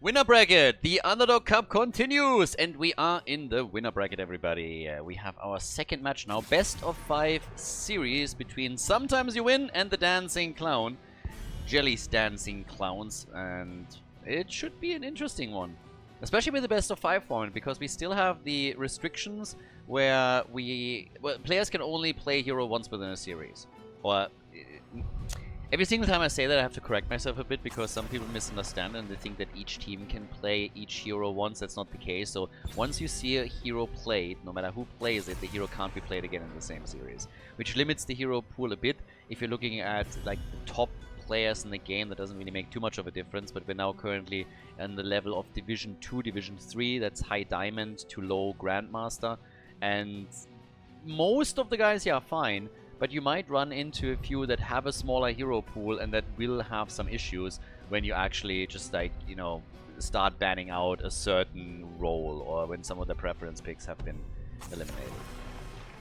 Winner bracket, the Underdog Cup continues, and we are in the winner bracket, everybody. We have our second match now, best of 5 series between Sometimes You Win and the Dancing Clown, Jelly's Dancing Clowns, and it should be an interesting one, especially with the best of 5 format, because we still have the restrictions where players can only play hero once within a series. Or every single time I say that, I have to correct myself a bit, because some people misunderstand and they think that each team can play each hero once. That's not the case. So once you see a hero played, no matter who plays it, the hero can't be played again in the same series, which limits the hero pool a bit. If you're looking at like the top players in the game, that doesn't really make too much of a difference, but we're now currently in the level of Division 2, Division 3, that's high diamond to low grandmaster, and most of the guys here are fine. But you might run into a few that have a smaller hero pool and that will have some issues when you actually just, like, you know, start banning out a certain role, or when some of the preference picks have been eliminated.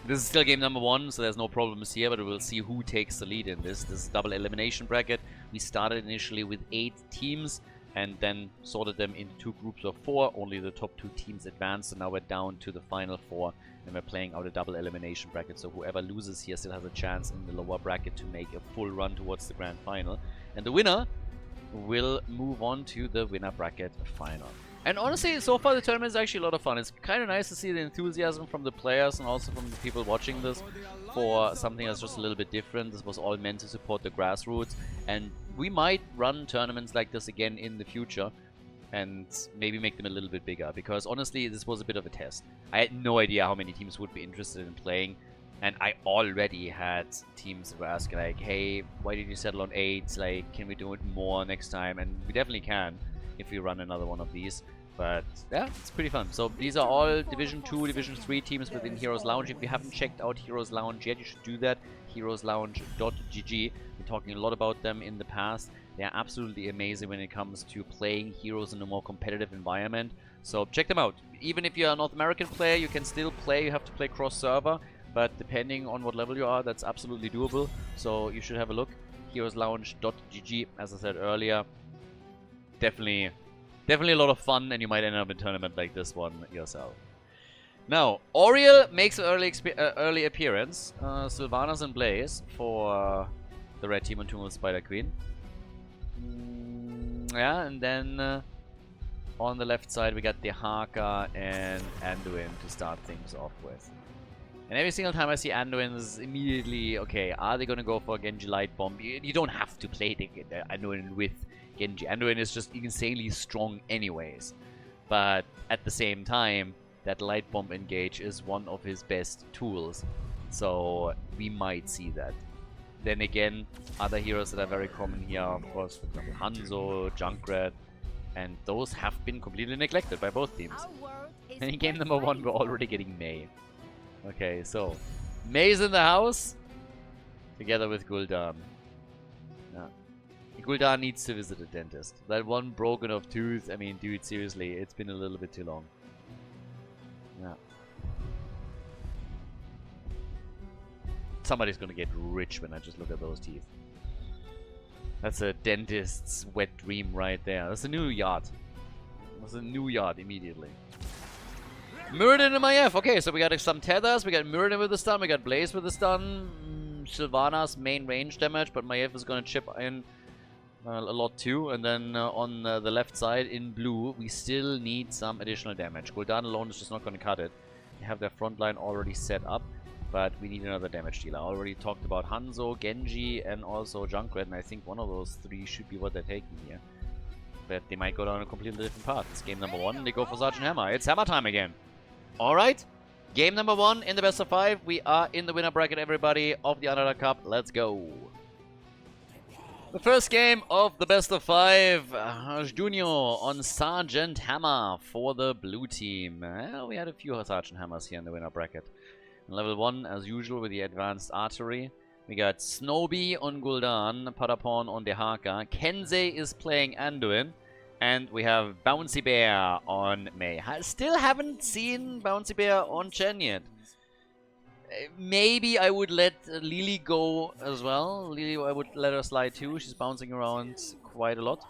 This is still game number 1, so there's no problems here, but we'll see who takes the lead in this. This is double elimination bracket. We started initially with 8 teams and then sorted them into 2 groups of 4. Only the top 2 teams advanced, so now we're down to the final 4. And we're playing out a double elimination bracket, so whoever loses here still has a chance in the lower bracket to make a full run towards the grand final. And the winner will move on to the winner bracket final. And honestly, so far the tournament is actually a lot of fun. It's kind of nice to see the enthusiasm from the players and also from the people watching this for something that's just a little bit different. This was all meant to support the grassroots, and we might run tournaments like this again in the future and maybe make them a little bit bigger, because honestly this was a bit of a test. I had no idea how many teams would be interested in playing, and I already had teams that were asking like, hey, why did you settle on 8? Like, can we do it more next time? And we definitely can if we run another one of these. But yeah, it's pretty fun. So these are all Division 2, Division 3 teams within HeroesLounge. If you haven't checked out HeroesLounge yet, you should do that. HeroesLounge.gg. We're talking a lot about them in the past. They are absolutely amazing when it comes to playing heroes in a more competitive environment. So check them out. Even if you're a North American player, you can still play. You have to play cross-server, but depending on what level you are, that's absolutely doable. So you should have a look. HeroesLounge.gg, as I said earlier. Definitely a lot of fun, and you might end up in a tournament like this one yourself. Now, Oriel makes an early appearance. Sylvanas and Blaze for the red team on Tomb of Spider Queen. Yeah, and then on the left side we got the Haka and Anduin to start things off with. And every single time I see Anduin, is immediately, okay, are they going to go for a Genji Light Bomb? You don't have to play the Anduin with Genji. Anduin is just insanely strong anyways. But at the same time, that Light Bomb engage is one of his best tools. So we might see that. Then again, other heroes that are very common here, of course, for example, Hanzo, Junkrat, and those have been completely neglected by both teams. And in game number 1, we're already getting Mei. Okay, so Mei's in the house, together with Gul'dan. Yeah. Gul'dan needs to visit a dentist. That one broken off tooth, I mean, dude, seriously, it's been a little bit too long. Yeah. Somebody's gonna get rich when I just look at those teeth. That's a dentist's wet dream right there. That's a new yacht. That's a new yacht immediately. Muradin and Maiev. Okay, so we got some tethers. We got Muradin with the stun. We got Blaze with the stun. Sylvanas main range damage, but Maiev is gonna chip in a lot too. And then on the left side in blue, we still need some additional damage. Gul'dan alone is just not gonna cut it. They have their front line already set up, but we need another damage dealer. I already talked about Hanzo, Genji, and also Junkrat, and I think one of those 3 should be what they're taking here. But they might go down a completely different path. It's game number 1, they go for Sergeant Hammer. It's Hammer time again. Alright, game number 1 in the best of 5. We are in the winner bracket, everybody, of the Underdog Cup. Let's go. The first game of the best of 5, Junior on Sergeant Hammer for the blue team. We had a few Sergeant Hammers here in the winner bracket. Level 1, as usual, with the advanced archery. We got Snowbee on Gul'dan, Patapon on the Haka. Kensei is playing Anduin. And we have Bouncy Bear on Mei. Still haven't seen Bouncy Bear on Chen yet. Maybe I would let Lily go as well. Lily, I would let her slide too. She's bouncing around quite a lot.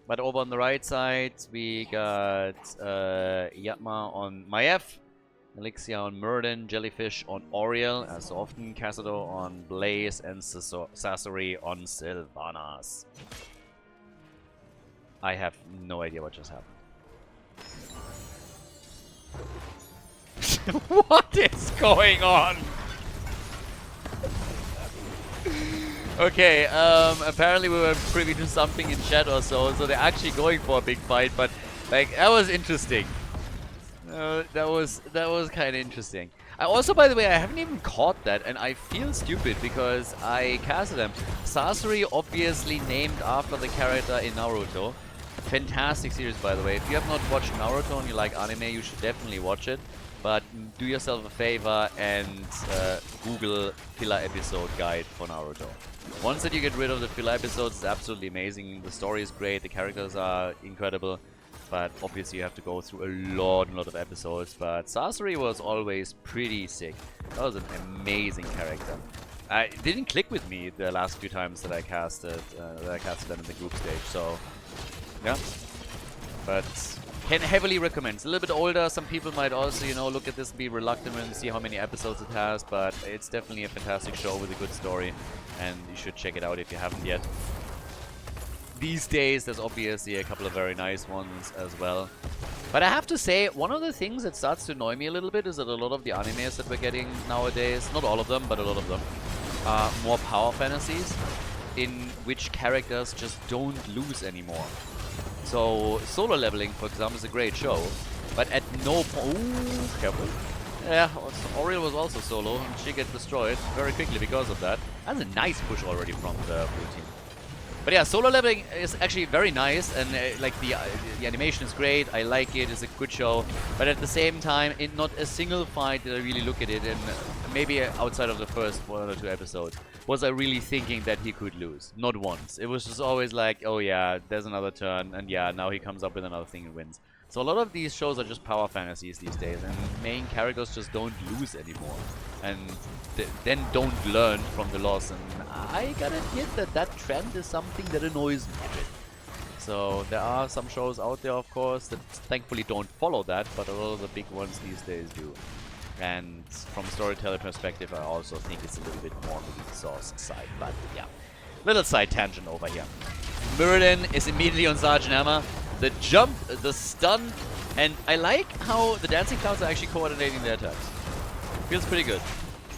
But over on the right side, we got Yatma on Maiev, Elixir on Murden, Jellyfish on Oriel, as so often, Khaldor on Blaze, and Sasori on Sylvanas. I have no idea what just happened. What is going on? Okay, apparently we were privy to something in chat or so they're actually going for a big fight, but like that was interesting. That was kind of interesting. I also, by the way, I haven't even caught that, and I feel stupid because I casted them. Sasori, obviously named after the character in Naruto. Fantastic series, by the way. If you have not watched Naruto and you like anime, you should definitely watch it. But do yourself a favor and Google filler episode guide for Naruto. Once that you get rid of the filler episodes, it's absolutely amazing. The story is great, the characters are incredible. But obviously you have to go through a lot of episodes. But Sasori was always pretty sick. That was an amazing character. It didn't click with me the last few times that I casted them in the group stage. So yeah, but can heavily recommend. It's a little bit older. Some people might also, you know, look at this and be reluctant and see how many episodes it has. But it's definitely a fantastic show with a good story, and you should check it out if you haven't yet. These days, there's obviously a couple of very nice ones as well. But I have to say, one of the things that starts to annoy me a little bit is that a lot of the animes that we're getting nowadays, not all of them, but a lot of them, are more power fantasies in which characters just don't lose anymore. So, solo leveling, for example, is a great show, but at no point... Ooh, careful. Yeah, Oriel was also solo, and she gets destroyed very quickly because of that. That's a nice push already from the blue team. But yeah, solo leveling is actually very nice, and like the animation is great. I like it. It's a good show. But at the same time, in not a single fight did I really look at it, and maybe outside of the first 1 or 2 episodes, was I really thinking that he could lose. Not once. It was just always like, oh yeah, there's another turn, and yeah, now he comes up with another thing and wins. So a lot of these shows are just power fantasies these days, and main characters just don't lose anymore. And then don't learn from the loss, and I gotta admit that that trend is something that annoys me a bit. So there are some shows out there, of course, that thankfully don't follow that, but a lot of the big ones these days do. And from a storyteller perspective, I also think it's a little bit more on the source side, but yeah. Little side tangent over here. Murden is immediately on Sergeant Hammer. The jump, the stun, and I like how the dancing clouds are actually coordinating their attacks. Feels pretty good.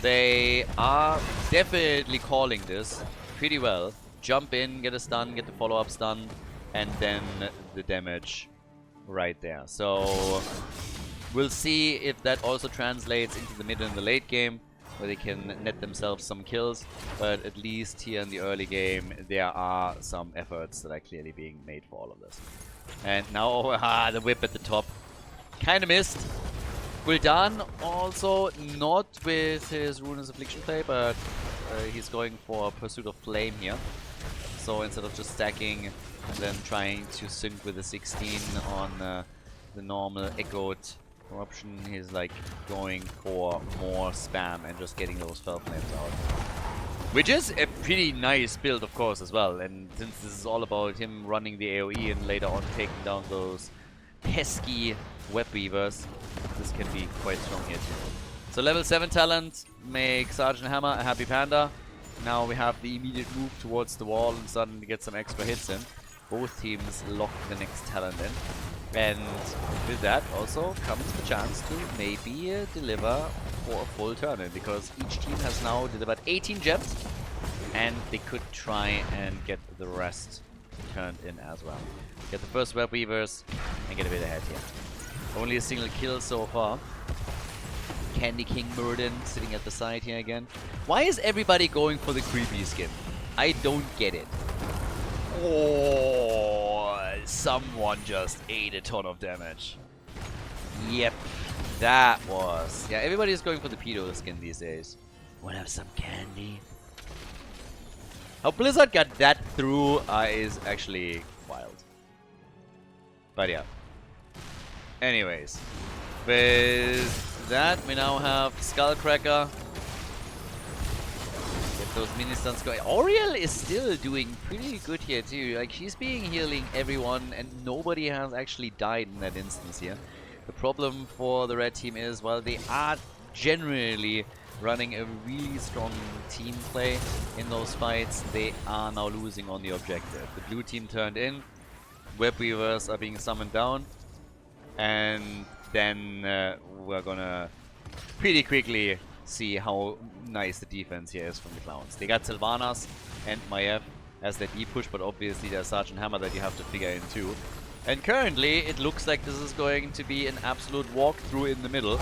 They are definitely calling this pretty well. Jump in, get a stun, get the follow-up stun, and then the damage right there. So we'll see if that also translates into the mid and the late game, where they can net themselves some kills. But at least here in the early game, there are some efforts that are clearly being made for all of this. And now, the whip at the top. Kinda missed. Gul'dan also not with his Ruinous Affliction play, but he's going for Pursuit of Flame here. So instead of just stacking and then trying to sync with the 16 on the normal echoed corruption, he's like going for more spam and just getting those Fell Flames out. Which is a pretty nice build, of course, as well. And since this is all about him running the AoE and later on taking down those pesky web weavers, this can be quite strong here too. So level 7 talent makes Sergeant Hammer a happy panda. Now we have the immediate move towards the wall and suddenly get some extra hits in. Both teams lock the next talent in. And with that also comes the chance to maybe deliver for a full turn in, because each team has now delivered 18 gems and they could try and get the rest turned in as well. Get the first web weavers and get a bit ahead here. Only a single kill so far. Candy King Murden sitting at the side here again. Why is everybody going for the creepy skin? I don't get it. Oh, someone just ate a ton of damage. Yep, that was... Yeah, everybody's going for the pedo skin these days. Wanna have some candy? How Blizzard got that through is actually wild. But yeah. Anyways, with that we now have Skullcracker. Get those mini stuns going. Oriel is still doing pretty good here too. Like, she's being healing everyone, and nobody has actually died in that instance here. The problem for the red team is, well, they are generally running a really strong team play in those fights. They are now losing on the objective. The blue team turned in, web weavers are being summoned down, and then we're gonna pretty quickly see how nice the defense here is from the Clowns. They got Sylvanas and Maiev as their deep push, but obviously there's Sergeant Hammer that you have to figure in too. And currently it looks like this is going to be an absolute walkthrough in the middle,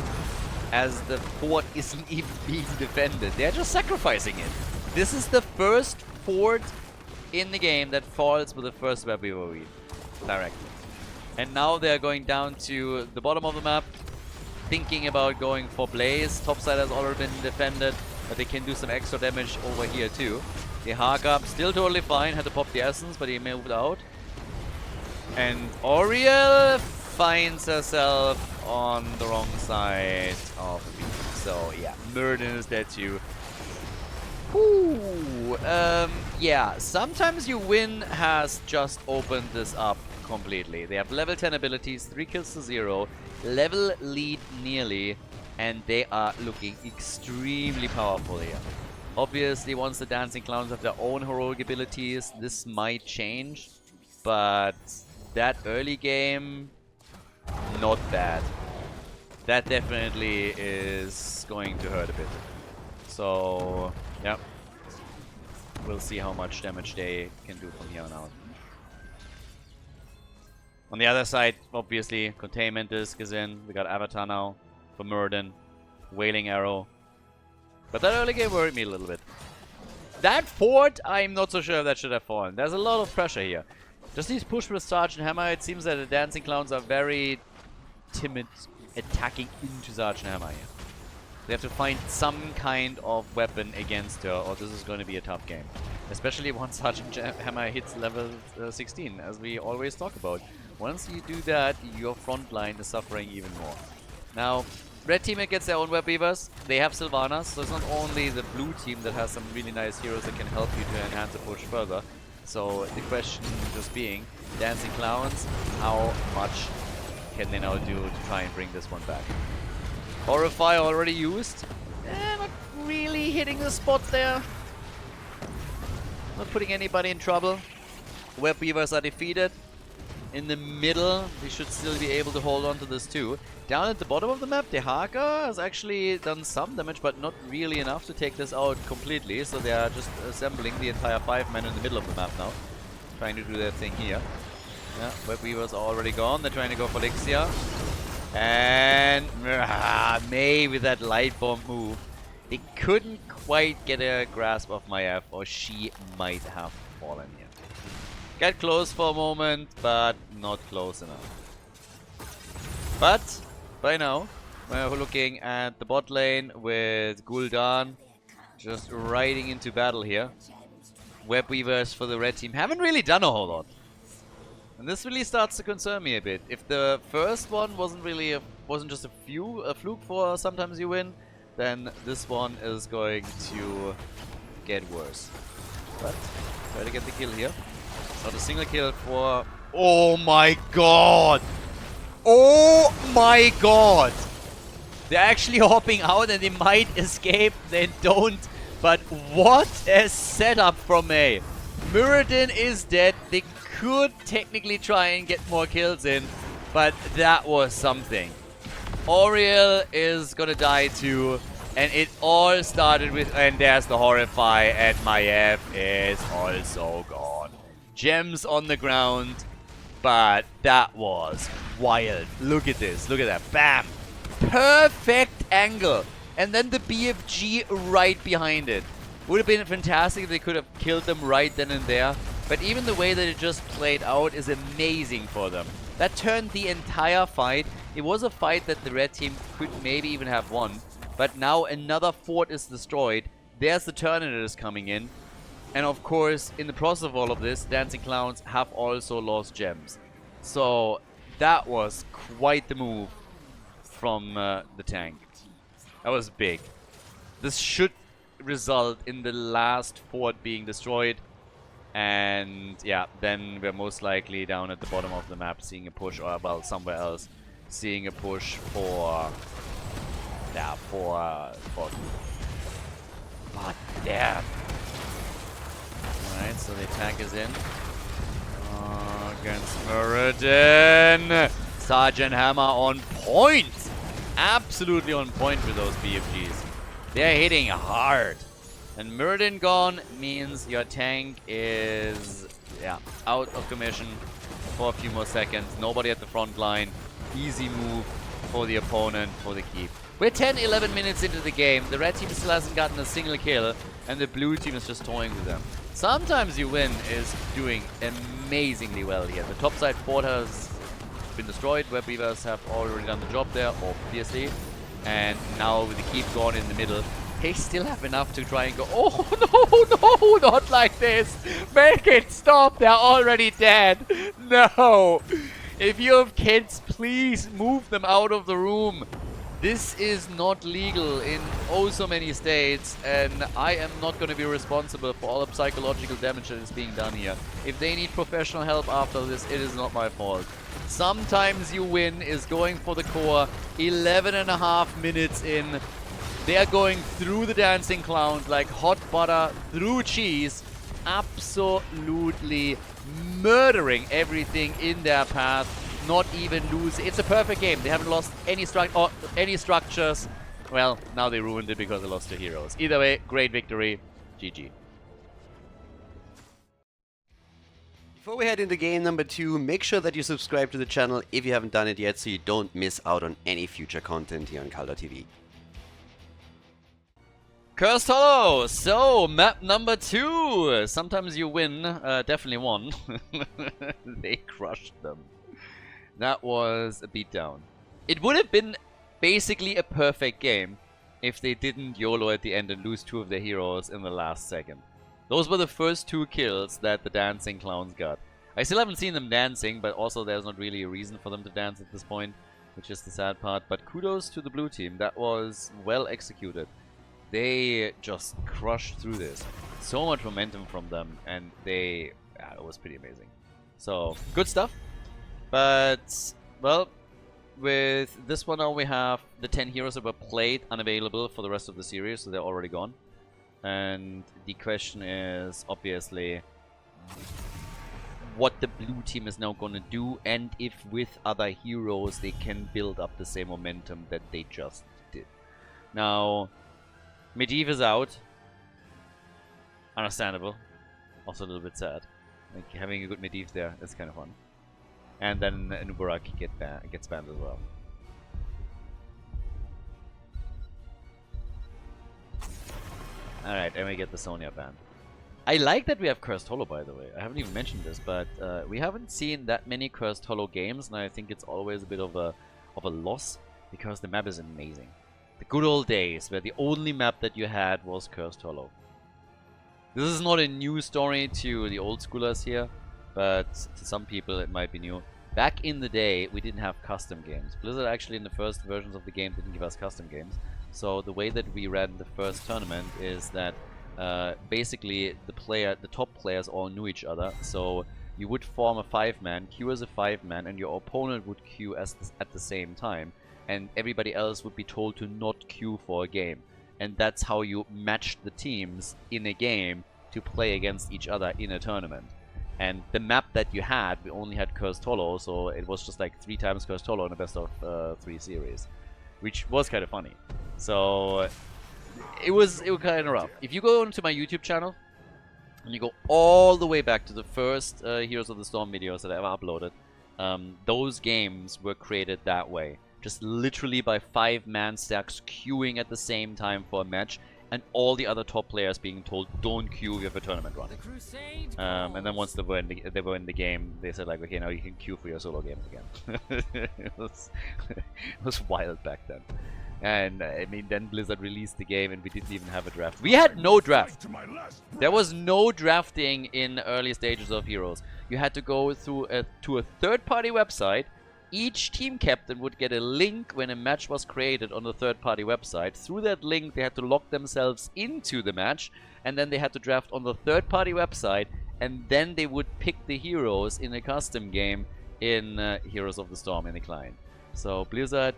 as the fort isn't even being defended. They're just sacrificing it. This is the first fort in the game that falls with the first web weaver read directly. And now they're going down to the bottom of the map, thinking about going for Blaze. Topside has already been defended, but they can do some extra damage over here too. The Haka still totally fine, had to pop the Essence, but he moved out. And Oriel finds herself on the wrong side of the beat. So yeah, Murden is dead too. Whew. Yeah, sometimes you win has just opened this up completely. They have level 10 abilities, 3 kills to 0, level lead nearly, and they are looking extremely powerful here. Obviously, once the Dancing Clowns have their own heroic abilities, this might change, but that early game, not bad. That definitely is going to hurt a bit. So, yeah. We'll see how much damage they can do from here on out. On the other side, obviously, Containment Disc is in. We got Avatar now for Murden. Wailing Arrow. But that early game worried me a little bit. That fort, I'm not so sure if that should have fallen. There's a lot of pressure here. Just these push with Sergeant Hammer, it seems that the Dancing Clowns are very timid attacking into Sergeant Hammer here. They have to find some kind of weapon against her, or this is going to be a tough game. Especially once Sergeant Hammer hits level 16, as we always talk about. Once you do that, your front line is suffering even more. Now, red team gets their own web weavers. They have Sylvanas, so it's not only the blue team that has some really nice heroes that can help you to enhance the push further. So the question just being, Dancing Clowns, how much can they now do to try and bring this one back? Horrify already used. Not really hitting the spot there. Not putting anybody in trouble. Web weavers are defeated. In the middle, we should still be able to hold on to this too. Down at the bottom of the map, the Haka has actually done some damage, but not really enough to take this out completely. So they are just assembling the entire 5 men in the middle of the map now. Trying to do their thing here. Yeah, web weavers are already gone. They're trying to go for Lixia. And May with that light bomb move. They couldn't quite get a grasp of Maiev, or she might have fallen here. Got close for a moment, but not close enough. But by now, we're looking at the bot lane with Gul'dan just riding into battle here. Web weavers for the red team haven't really done a whole lot. And this really starts to concern me a bit. If the first one wasn't just a fluke for sometimes you win, then this one is going to get worse. But try to get the kill here. Not a single kill for... Oh my god! Oh my god! They're actually hopping out and they might escape. They don't. But what a setup from May. Muradin is dead. They could technically try and get more kills in, but that was something. Oriel is gonna die too, and it all started with, and there's the Horrify, and Maiev is also gone. Gems on the ground, but that was wild. Look at this, look at that, bam! Perfect angle, and then the BFG right behind it. Would have been fantastic if they could have killed them right then and there. But even the way that it just played out is amazing for them. That turned the entire fight. It was a fight that the red team could maybe even have won. But now another fort is destroyed. There's the Terminator coming in. And of course, in the process of all of this, Dancing Clowns have also lost gems. So that was quite the move from the tank. That was big. This should result in the last fort being destroyed. And yeah, then we're most likely down at the bottom of the map seeing a push, or well, somewhere else seeing a push for God damn. Alright, so the attack is in. Against Muradin. Sergeant Hammer on point. Absolutely on point with those BFGs. They're hitting hard. And Muradin gone means your tank is out of commission for a few more seconds. Nobody at the front line. Easy move for the opponent for the keep. We're 10-11 minutes into the game. The red team still hasn't gotten a single kill, and the blue team is just toying with them. Sometimes You Win is doing amazingly well here. The topside fort has been destroyed. Web Weavers have already done the job there, obviously. And now with the keep gone in the middle, they still have enough to try and go, oh no, not like this. Make it stop, they're already dead. No. If you have kids, please move them out of the room. This is not legal in oh so many states, and I am not going to be responsible for all the psychological damage that is being done here. If they need professional help after this, it is not my fault. Sometimes You Win is going for the core, 11.5 minutes in. They are going through the dancing clowns like hot butter through cheese, absolutely murdering everything in their path. Not even lose. It's a perfect game. They haven't lost any structures. Well, now they ruined it because they lost to heroes. Either way, great victory. GG. Before we head into game number 2, make sure that you subscribe to the channel if you haven't done it yet so you don't miss out on any future content here on Khaldor TV. Cursed Hollow! So, map number 2. Sometimes You Win. Definitely won. They crushed them. That was a beatdown. It would have been basically a perfect game if they didn't YOLO at the end and lose 2 of their heroes in the last second. Those were the first 2 kills that the dancing clowns got. I still haven't seen them dancing, but also there's not really a reason for them to dance at this point, which is the sad part. But kudos to the blue team. That was well executed. They just crushed through this. So much momentum from them, and it was pretty amazing. So, good stuff. But, well, with this one now we have the 10 heroes that were played unavailable for the rest of the series, so they're already gone. And the question is, obviously, what the blue team is now going to do, and if with other heroes they can build up the same momentum that they just did. Now, Medivh is out. Understandable. Also a little bit sad. Like, having a good Medivh there is kind of fun. And then Nubarak gets banned as well. Alright, and we get the Sonya ban. I like that we have Cursed Hollow, by the way. I haven't even mentioned this, but we haven't seen that many Cursed Hollow games, and I think it's always a bit of a loss, because the map is amazing. The good old days, where the only map that you had was Cursed Hollow. This is not a new story to the old schoolers here, but to some people it might be new. Back in the day, we didn't have custom games. Blizzard actually in the first versions of the game didn't give us custom games. So the way that we ran the first tournament is that basically the top players all knew each other. So you would form a 5-man, queue as a 5-man, and your opponent would queue at the same time. And everybody else would be told to not queue for a game. And that's how you matched the teams in a game to play against each other in a tournament. And the map that you had, we only had Cursed Hollow, so it was just like 3 times Cursed Hollow in a best of 3 series, which was kind of funny. So it was kind of rough. If you go into my YouTube channel and you go all the way back to the first Heroes of the Storm videos that I ever uploaded, those games were created that way. Just literally by 5-man stacks queuing at the same time for a match, and all the other top players being told, don't queue, we have a tournament run. And then once they were in the game, they said like, okay, now you can queue for your solo games again. it was wild back then. And I mean, then Blizzard released the game and we didn't even have a draft. We had no draft. There was no drafting in early stages of Heroes. You had to go through to a third-party website, each team captain would get a link when a match was created on the third-party website. Through that link, they had to log themselves into the match, and then they had to draft on the third-party website, and then they would pick the heroes in a custom game in Heroes of the Storm in the client. So Blizzard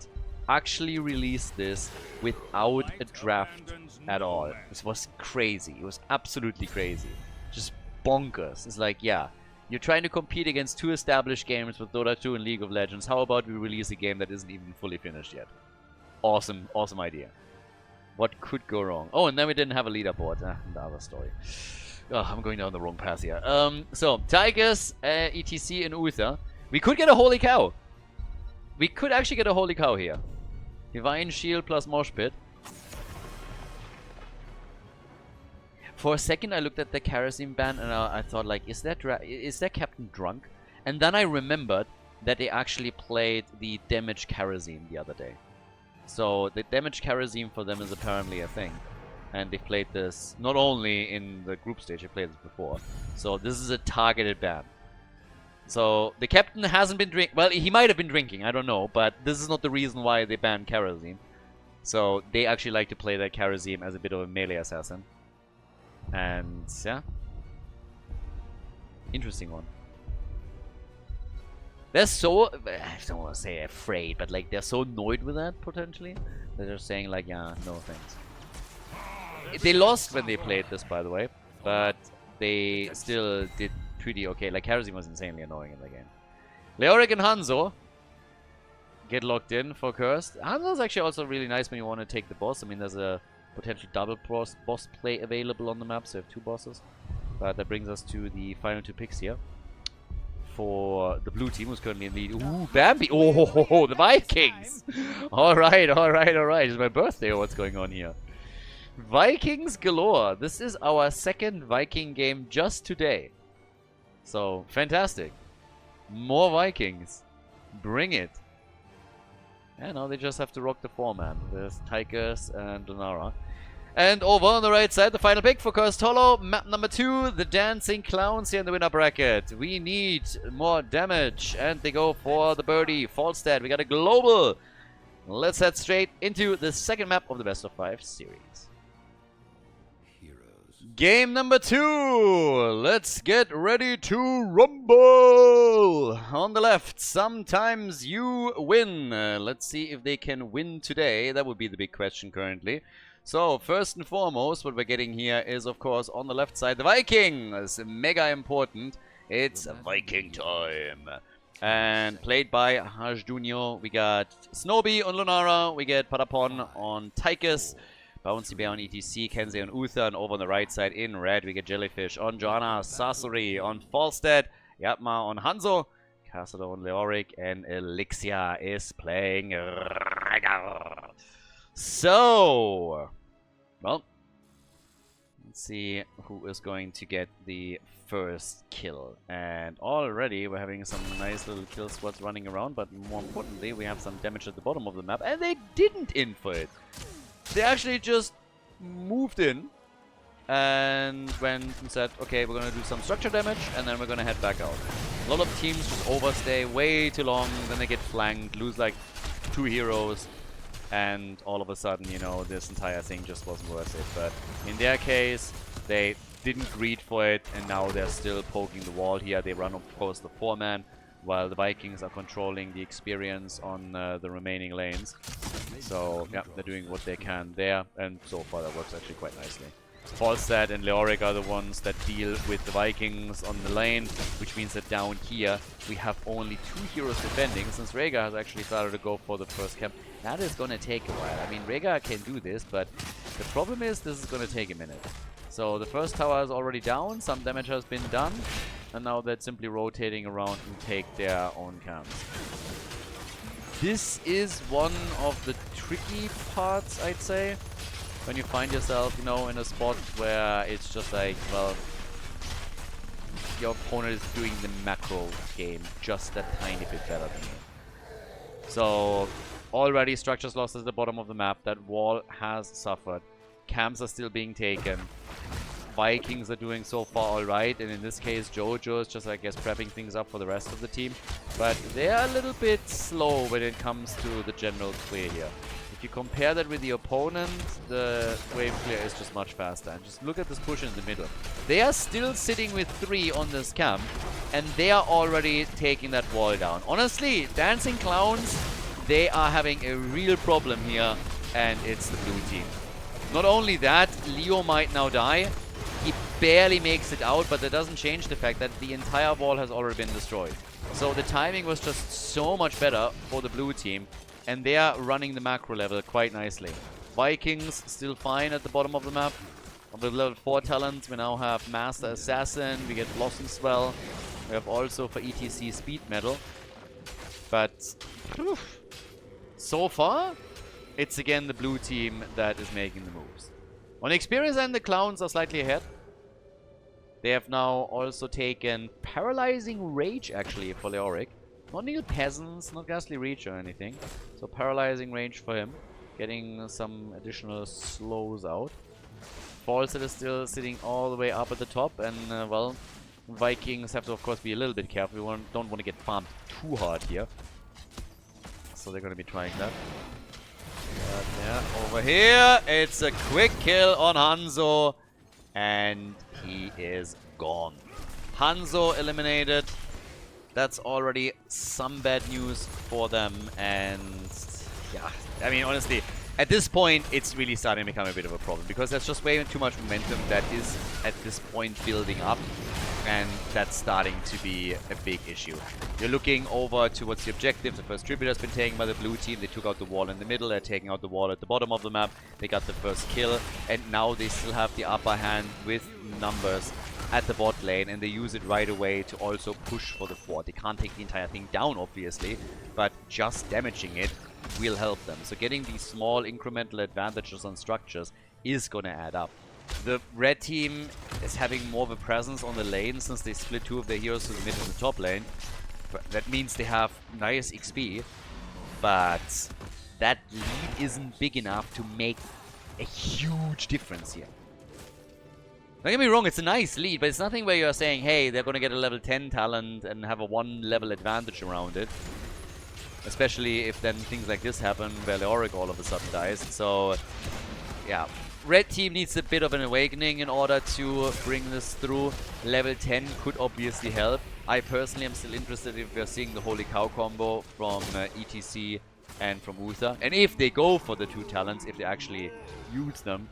actually released this without a draft at all. This was crazy. It was absolutely crazy. Just bonkers. It's like, yeah, you're trying to compete against 2 established games with Dota 2 and League of Legends. How about we release a game that isn't even fully finished yet? Awesome, awesome idea. What could go wrong? Oh, and then we didn't have a leaderboard. The other story. Oh, I'm going down the wrong path here. So, Tigers, ETC, and Uther. We could get a holy cow. We could actually get a holy cow here. Divine Shield plus Mosh Pit. For a second, I looked at the kerosene ban and I thought, like, is that Captain drunk? And then I remembered that they actually played the damaged kerosene the other day. So the damaged kerosene for them is apparently a thing. And they played this not only in the group stage, they played this before. So this is a targeted ban. So the captain hasn't been drinking. Well, he might have been drinking, I don't know. But this is not the reason why they banned kerosene. So they actually like to play that kerosene as a bit of a melee assassin. And yeah, interesting one. They're so, I don't want to say afraid, but like they're so annoyed with that potentially. They're just saying like, yeah, no thanks. They lost when they played this, by the way, but they still did pretty okay. Like kerosene was insanely annoying in the game. Leoric and Hanzo get locked in for Cursed. Hanzo's actually also really nice when you want to take the boss. I mean, there's a potential double boss play available on the map, so you have 2 bosses. But that brings us to the final 2 picks here. For the blue team, who's currently in lead. Ooh, Bambi! Oh, the Vikings! Alright. It's my birthday, or what's going on here? Vikings galore. This is our 2nd Viking game just today. So, fantastic. More Vikings. Bring it. And now they just have to rock the 4-man with Tigers and Lunara. And over on the right side, the final pick for Cursed Hollow. Map number 2, the Dancing Clowns here in the winner bracket. We need more damage. And they go for the birdie. Falstad, we got a global. Let's head straight into the 2nd map of the best of 5 series. Game number 2. Let's get ready to rumble. On the left, sometimes you win. Let's see if they can win today. That would be the big question currently. So, first and foremost, what we're getting here is, of course, on the left side, the Vikings. Mega important. It's Viking time. And played by Hajdunio. We got Snowbee on Lunara. We get Patapon on Tychus. Bouncy Bear on ETC, Kensei on Uther, and over on the right side in red we get Jellyfish on Joanna, Sasori on Falstead, Yatma on Hanzo, Khaldor on Leoric, and Elixia is playing Rhaegar. So, well, let's see who is going to get the first kill. And already we're having some nice little kill squads running around, but more importantly we have some damage at the bottom of the map, and they didn't in for it. They actually just moved in and went and said, okay, we're going to do some structure damage and then we're going to head back out. A lot of teams just overstay way too long, then they get flanked, lose like 2 heroes, and all of a sudden, you know, this entire thing just wasn't worth it. But in their case, they didn't greed for it, and now they're still poking the wall here. They run, of course, the 4-man, while the Vikings are controlling the experience on the remaining lanes. So, yeah, they're doing what they can there, and so far that works actually quite nicely. Falstad and Leoric are the ones that deal with the Vikings on the lane, which means that down here we have only 2 heroes defending, since Rhaegar has actually started to go for the first camp. That is going to take a while. I mean, Rhaegar can do this, but the problem is this is going to take a minute. So the first tower is already down, some damage has been done, and now they're simply rotating around and take their own camps. This is one of the tricky parts, I'd say, when you find yourself, you know, in a spot where it's just like, well, your opponent is doing the macro game just a tiny bit better than you. So, already structures lost at the bottom of the map. That wall has suffered. Camps are still being taken. Vikings are doing so far alright, and in this case Jojo is just, I guess, prepping things up for the rest of the team. But they're a little bit slow when it comes to the general clear here. If you compare that with the opponent, the wave clear is just much faster. And just look at this push in the middle. They are still sitting with 3 on this camp, and they are already taking that wall down. Honestly, Dancing Clowns, they are having a real problem here, and it's the blue team. Not only that, Leo might now die. He barely makes it out, but that doesn't change the fact that the entire wall has already been destroyed. So the timing was just so much better for the blue team, and they are running the macro level quite nicely. Vikings still fine at the bottom of the map. With level 4 talent, we now have Master Assassin, we get Blossom Swell, we have also for ETC Speed Medal. But so far, it's again the blue team that is making the moves. On experience end, the Clowns are slightly ahead. They have now also taken Paralyzing Rage, actually, for Leoric. Not Neil Peasants, not Ghastly Reach or anything. So Paralyzing Rage for him. Getting some additional slows out. Falset is still sitting all the way up at the top. And, well, Vikings have to, of course, be a little bit careful. We don't want to get farmed too hard here. So they're going to be trying that. But yeah, over here, it's a quick kill on Hanzo. And he is gone. Hanzo eliminated. That's already some bad news for them. And yeah, I mean, honestly, at this point, it's really starting to become a bit of a problem. Because there's just way too much momentum that is, at this point, building up. And that's starting to be a big issue. You're looking over towards the objective. The first tribute has been taken by the blue team. They took out the wall in the middle. They're taking out the wall at the bottom of the map. They got the first kill. And now they still have the upper hand with numbers at the bot lane. And they use it right away to also push for the fort. They can't take the entire thing down, obviously. But just damaging it will help them. So getting these small incremental advantages on structures is going to add up. The red team is having more of a presence on the lane since they split 2 of their heroes to the mid and the top lane. But that means they have nice XP, but that lead isn't big enough to make a huge difference here. Don't get me wrong, it's a nice lead, but it's nothing where you're saying, hey, they're going to get a level 10 talent and have a 1 level advantage around it. Especially if then things like this happen where Leoric all of a sudden dies. So, yeah. Red team needs a bit of an awakening in order to bring this through. Level 10 could obviously help. I personally am still interested if we're seeing the Holy Cow combo from ETC and from Uther. And if they go for the 2 talents, if they actually use them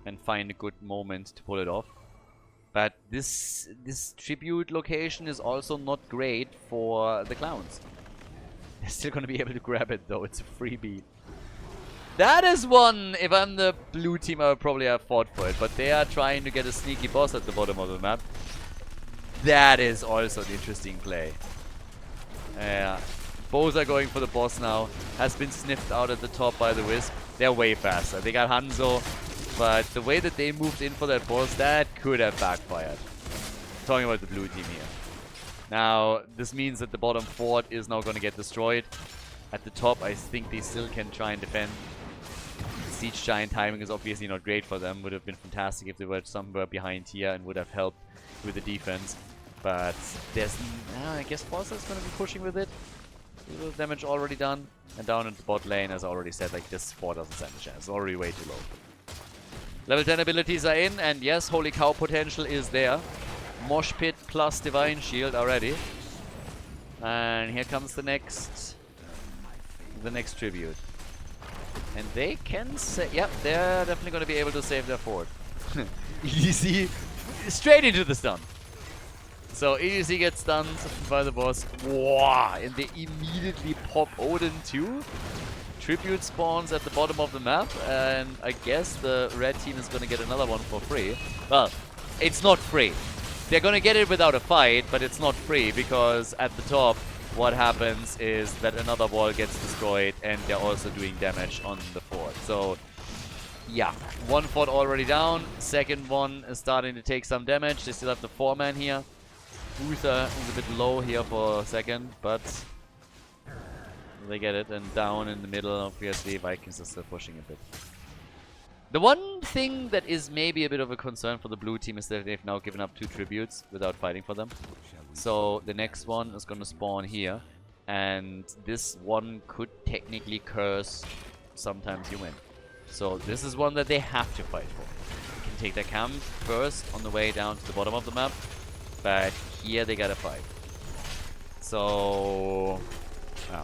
and find a good moment to pull it off. But this tribute location is also not great for the Clowns. They're still going to be able to grab it though, it's a freebie. That is one, if I'm the blue team, I would probably have fought for it. But they are trying to get a sneaky boss at the bottom of the map. That is also an interesting play. Yeah, both are going for the boss now. Has been sniffed out at the top by the Wisp. They're way faster. They got Hanzo. But the way that they moved in for that boss, that could have backfired. Talking about the blue team here. Now, this means that the bottom fort is now going to get destroyed. At the top, I think they still can try and defend. Siege Giant timing is obviously not great for them. Would have been fantastic if they were somewhere behind here and would have helped with the defense. But there's... I guess Foster's going to be pushing with it. A little damage already done. And down in the bot lane, as I already said, like this fort doesn't stand a chance. It's already way too low. Level 10 abilities are in, and yes, Holy Cow potential is there. Mosh Pit plus Divine Shield already. And here comes the next tribute. And they can save... Yep, they're definitely going to be able to save their fort. EDC straight into the stun. So EDC gets stunned by the boss. Wow! And they immediately pop Odin too. Tribute spawns at the bottom of the map. And I guess the red team is going to get another one for free. Well, it's not free. They're going to get it without a fight, but it's not free because at the top what happens is that another wall gets destroyed and they're also doing damage on the fort. So, yeah. 1 fort already down. Second one is starting to take some damage. They still have the 4-man here. Uther is a bit low here for a second, but they get it. And down in the middle, obviously, Vikings are still pushing a bit. The one thing thing that is maybe a bit of a concern for the blue team is that they've now given up 2 tributes without fighting for them. So the next one is going to spawn here. And this one could technically curse sometimes you win. So this is one that they have to fight for. They can take their camp first on the way down to the bottom of the map. But here they gotta fight. So... yeah.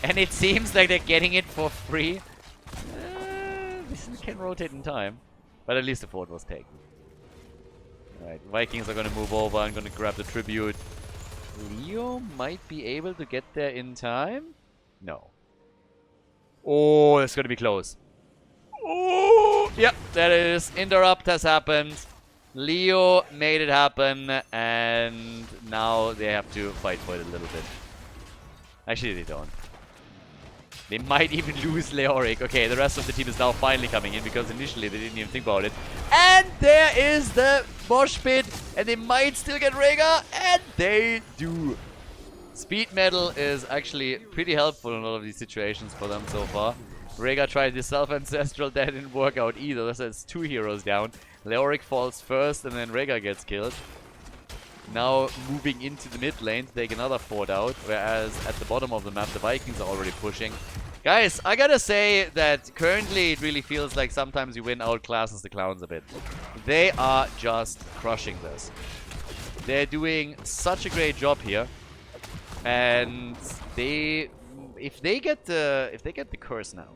And it seems like they're getting it for free. This can rotate in time. But at least the fort was taken. Alright, Vikings are gonna move over and gonna grab the tribute. Leo might be able to get there in time? No. Oh, it's gonna be close. Oh, yep, that is. Interrupt has happened. Leo made it happen, and now they have to fight for it a little bit. Actually, they don't. They might even lose Leoric. Okay, the rest of the team is now finally coming in because initially they didn't even think about it. And there is the mosh pit, and they might still get Rhaegar, and they do. Speed metal is actually pretty helpful in all of these situations for them so far. Rhaegar tried his self-ancestral, that didn't work out either, so it's 2 heroes down. Leoric falls first, and then Rhaegar gets killed. Now moving into the mid lane to take another fort out, whereas at the bottom of the map the Vikings are already pushing. Guys, I gotta say that currently it really feels like sometimes you win outclasses the clowns a bit. They are just crushing this. They're doing such a great job here, and if they get the curse now,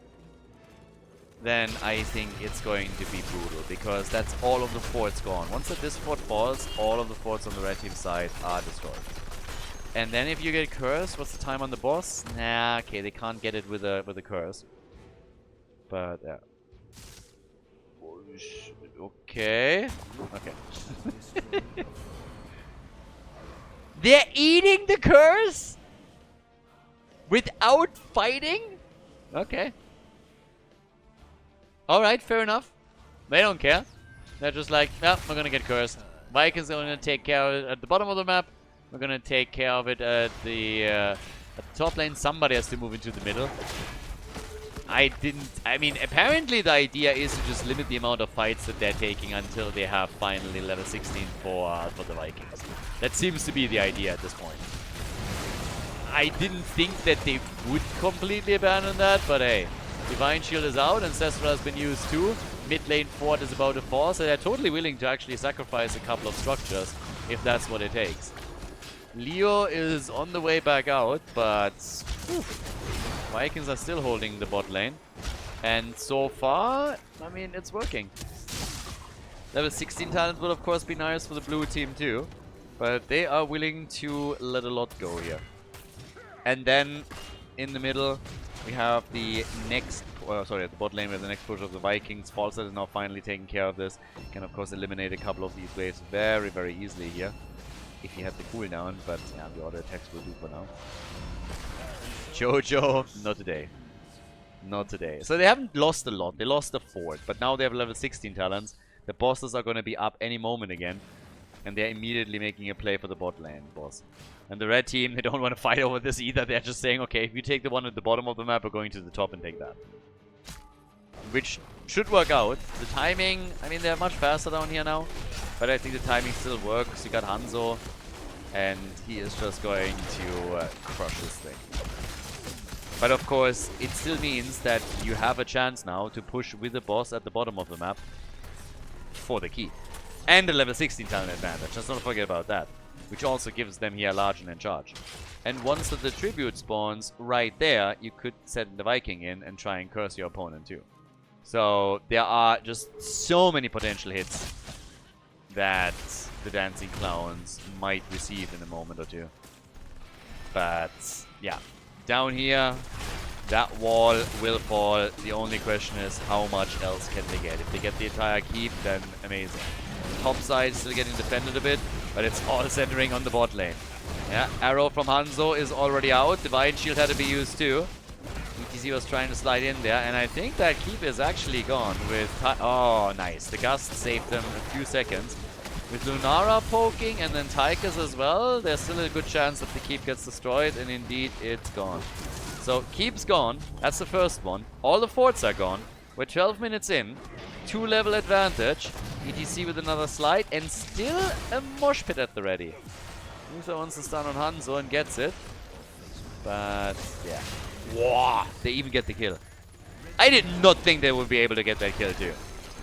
then I think it's going to be brutal, because that's all of the forts gone. Once this fort falls, all of the forts on the red team side are destroyed. And then if you get cursed, what's the time on the boss? Nah, okay, they can't get it with a curse. But yeah. Okay. Okay. They're eating the curse without fighting? Okay. Alright, fair enough. They don't care. They're just like, no, we're gonna get cursed. Vikings are gonna take care of it at the bottom of the map. We're gonna take care of it at the top lane. Somebody has to move into the middle. I mean, apparently the idea is to just limit the amount of fights that they're taking until they have finally level 16 for the Vikings. That seems to be the idea at this point. I didn't think that they would completely abandon that, but hey. Divine Shield is out, Ancestral has been used too. Mid lane fort is about to fall, so they're totally willing to actually sacrifice a couple of structures if that's what it takes. Leo is on the way back out, but Vikings are still holding the bot lane. And so far, I mean, it's working. Level 16 talent will of course be nice for the blue team too, but they are willing to let a lot go here. And then in the middle, we have the next, sorry, at the bot lane where the next push of the Vikings. Falset is now finally taking care of this. Can of course eliminate a couple of these waves very, very easily here. If you have the cooldown, but yeah, the auto attacks will do for now. Jojo, not today. Not today. So they haven't lost a lot. They lost a fort, but now they have level 16 talents. The bosses are going to be up any moment again. And they're immediately making a play for the bot lane boss. And the red team, they don't want to fight over this either. They're just saying, okay, if you take the one at the bottom of the map, we're going to the top and take that. Which should work out. The timing, I mean, they're much faster down here now. But I think the timing still works. You got Hanzo, and he is just going to crush this thing. But of course, it still means that you have a chance now to push with the boss at the bottom of the map for the key. And a level 16 talent advantage. Let's not forget about that. Which also gives them here large and charge. And once the tribute spawns right there, you could set the Viking in and try and curse your opponent too. So there are just so many potential hits that the Dancing Clowns might receive in a moment or two. But yeah, down here, that wall will fall. The only question is how much else can they get. If they get the entire keep, then amazing. Top side still getting defended a bit, but it's all centering on the bot lane. Yeah, arrow from Hanzo is already out. Divine Shield had to be used too. ETC was trying to slide in there, and I think that keep is actually gone with... oh, nice. The Gust saved them a few seconds. With Lunara poking and then Tychus as well, there's still a good chance that the keep gets destroyed, and indeed it's gone. So, keep's gone. That's the first one. All the forts are gone. We're 12 minutes in. 2-level advantage. ETC with another slide. And still a mosh pit at the ready. Uther wants to stun on Hanzo and gets it. But, yeah. Wow, they even get the kill. I did not think they would be able to get that kill too.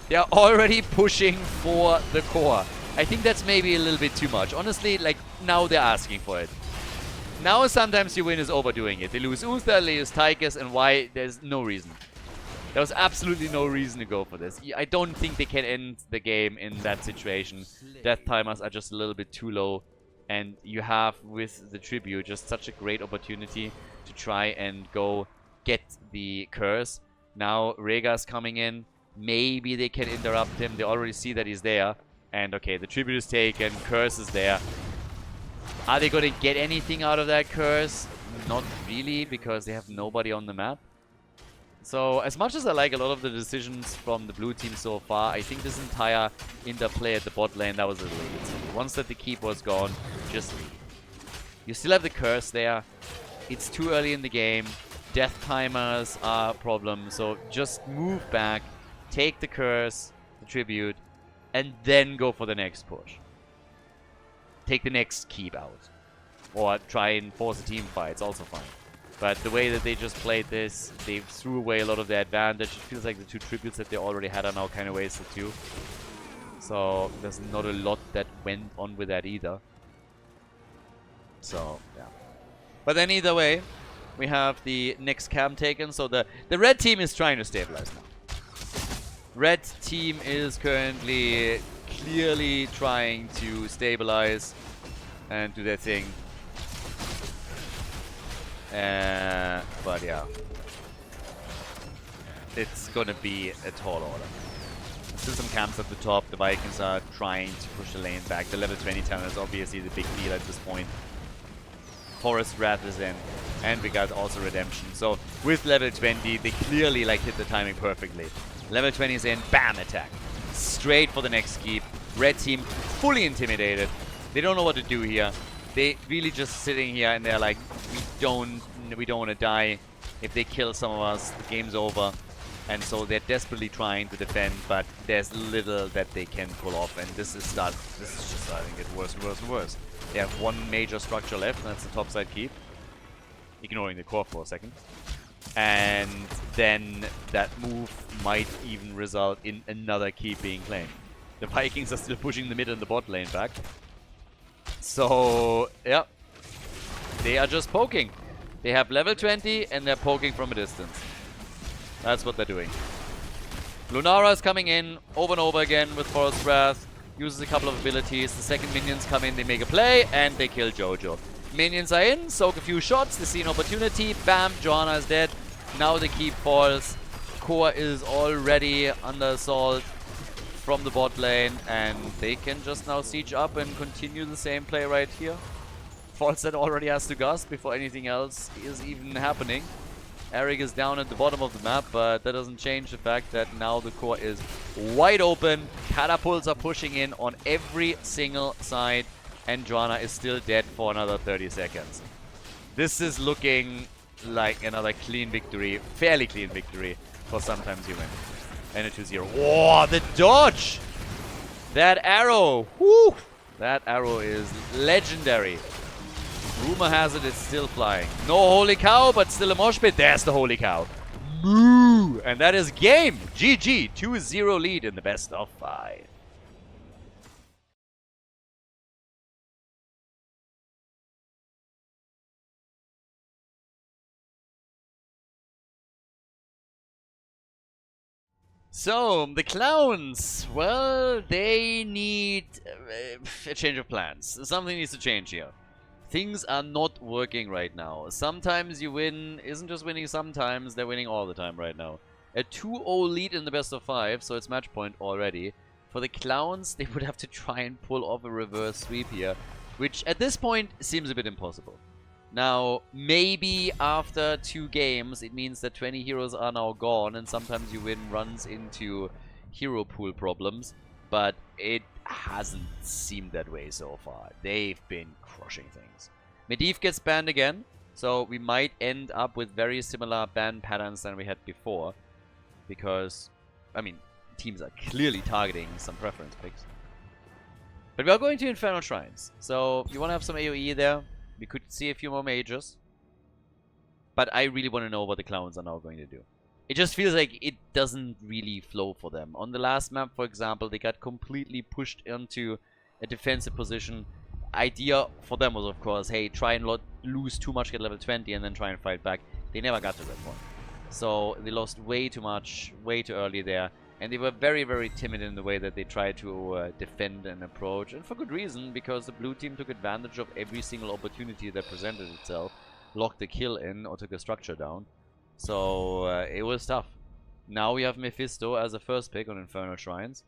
They are already pushing for the core. I think that's maybe a little bit too much. Honestly, like, now they're asking for it. Now sometimes you win is overdoing it. They lose Uther, they lose Tychus, and why? There's no reason. There was absolutely no reason to go for this. I don't think they can end the game in that situation. Death timers are just a little bit too low. And you have, with the tribute, just such a great opportunity to try and go get the curse. Now Rhaegar's coming in. Maybe they can interrupt him. They already see that he's there. And okay, the tribute is taken. Curse is there. Are they going to get anything out of that curse? Not really, because they have nobody on the map. So, as much as I like a lot of the decisions from the blue team so far, I think this entire interplay at the bot lane, that was a little bit silly. Once that the keep was gone, just leave. You still have the curse there. It's too early in the game. Death timers are a problem, so just move back, take the curse, the tribute, and then go for the next push. Take the next keep out. Or try and force a team fight, it's also fine. But the way that they just played this, they threw away a lot of their advantage. It feels like the 2 tributes that they already had are now kind of wasted too. So there's not a lot that went on with that either. So, yeah. But then either way, we have the next camp taken. So the red team is trying to stabilize now. Red team is currently clearly trying to stabilize and do their thing. But yeah, it's gonna be a tall order. Still some camps at the top. The Vikings are trying to push the lane back. The level 20 talent is obviously the big deal at this point. Forest Wrath is in, and we got also Redemption. So with level 20, they clearly like hit the timing perfectly. Level 20 is in, bam, attack. Straight for the next keep. Red team fully intimidated. They don't know what to do here. They really just sitting here and they're like, we don't want to die. If they kill some of us, the game's over. And so they're desperately trying to defend, but there's little that they can pull off. And this is just starting to get worse and worse and worse. They have one major structure left, and that's the topside keep. Ignoring the core for a second. And then that move might even result in another keep being claimed. The Vikings are still pushing the mid and the bot lane back. So, yeah. They are just poking. They have level 20 and they're poking from a distance. That's what they're doing. Lunara is coming in over and over again with Forest Wrath. Uses a couple of abilities. The second minions come in, they make a play, and they kill Jojo. Minions are in, soak a few shots, they see an opportunity. Bam, Johanna is dead. Now the keep falls. Core is already under assault from the bot lane, and they can just now siege up and continue the same play right here. Falstad already has to gust before anything else is even happening. Eric is down at the bottom of the map, but that doesn't change the fact that now the core is wide open. Catapults are pushing in on every single side, and Joanna is still dead for another 30 seconds. This is looking like another clean victory, fairly clean victory for Sometimes You Win. And a 2-0. Whoa, the dodge! That arrow! Woo! That arrow is legendary. Rumor has it it's still flying. No holy cow, but still a mosh pit. There's the holy cow. Moo! And that is game. GG. 2-0 lead in the best of 5. So, the clowns, well, they need a change of plans. Something needs to change here. Things are not working right now. Sometimes You Win isn't just winning sometimes, they're winning all the time right now. A 2-0 lead in the best of 5, so it's match point already. For the clowns, they would have to try and pull off a reverse sweep here, which at this point seems a bit impossible. Now, maybe after 2 games, it means that 20 heroes are now gone, and Sometimes You Win runs into hero pool problems, but it hasn't seemed that way so far. They've been crushing things. Medivh gets banned again, so we might end up with very similar ban patterns than we had before. because, I mean, teams are clearly targeting some preference picks. But we are going to Infernal Shrines, so you want to have some AoE there. We could see a few more mages. But I really want to know what the clowns are now going to do. It just feels like it doesn't really flow for them. On the last map, for example, they got completely pushed into a defensive position. Idea for them was, of course, hey, try and not lose too much at level 20 and then try and fight back. They never got to that point. So they lost way too much, way too early there. And they were very, very timid in the way that they tried to defend and approach. And for good reason, because the blue team took advantage of every single opportunity that presented itself. Locked the kill in or took a structure down. So it was tough. Now we have Mephisto as a first pick on Infernal Shrines.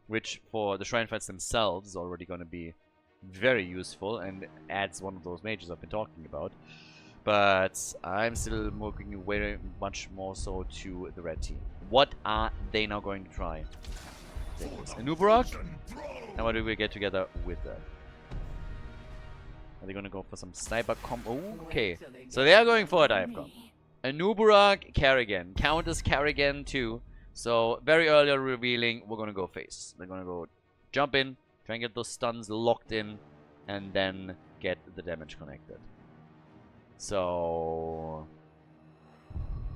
Which for the shrine fights themselves is already going to be very useful. And adds one of those mages I've been talking about. But I'm still looking very much more so to the red team. What are they now going to try? A Nubarak? And what do we get together with that? Are they going to go for some sniper combo? Okay, so they are going for a dive comp. A Nubarak, Kerrigan. Countess Kerrigan too. So very early revealing, we're going to go face. They're going to go jump in, try and get those stuns locked in, and then get the damage connected. So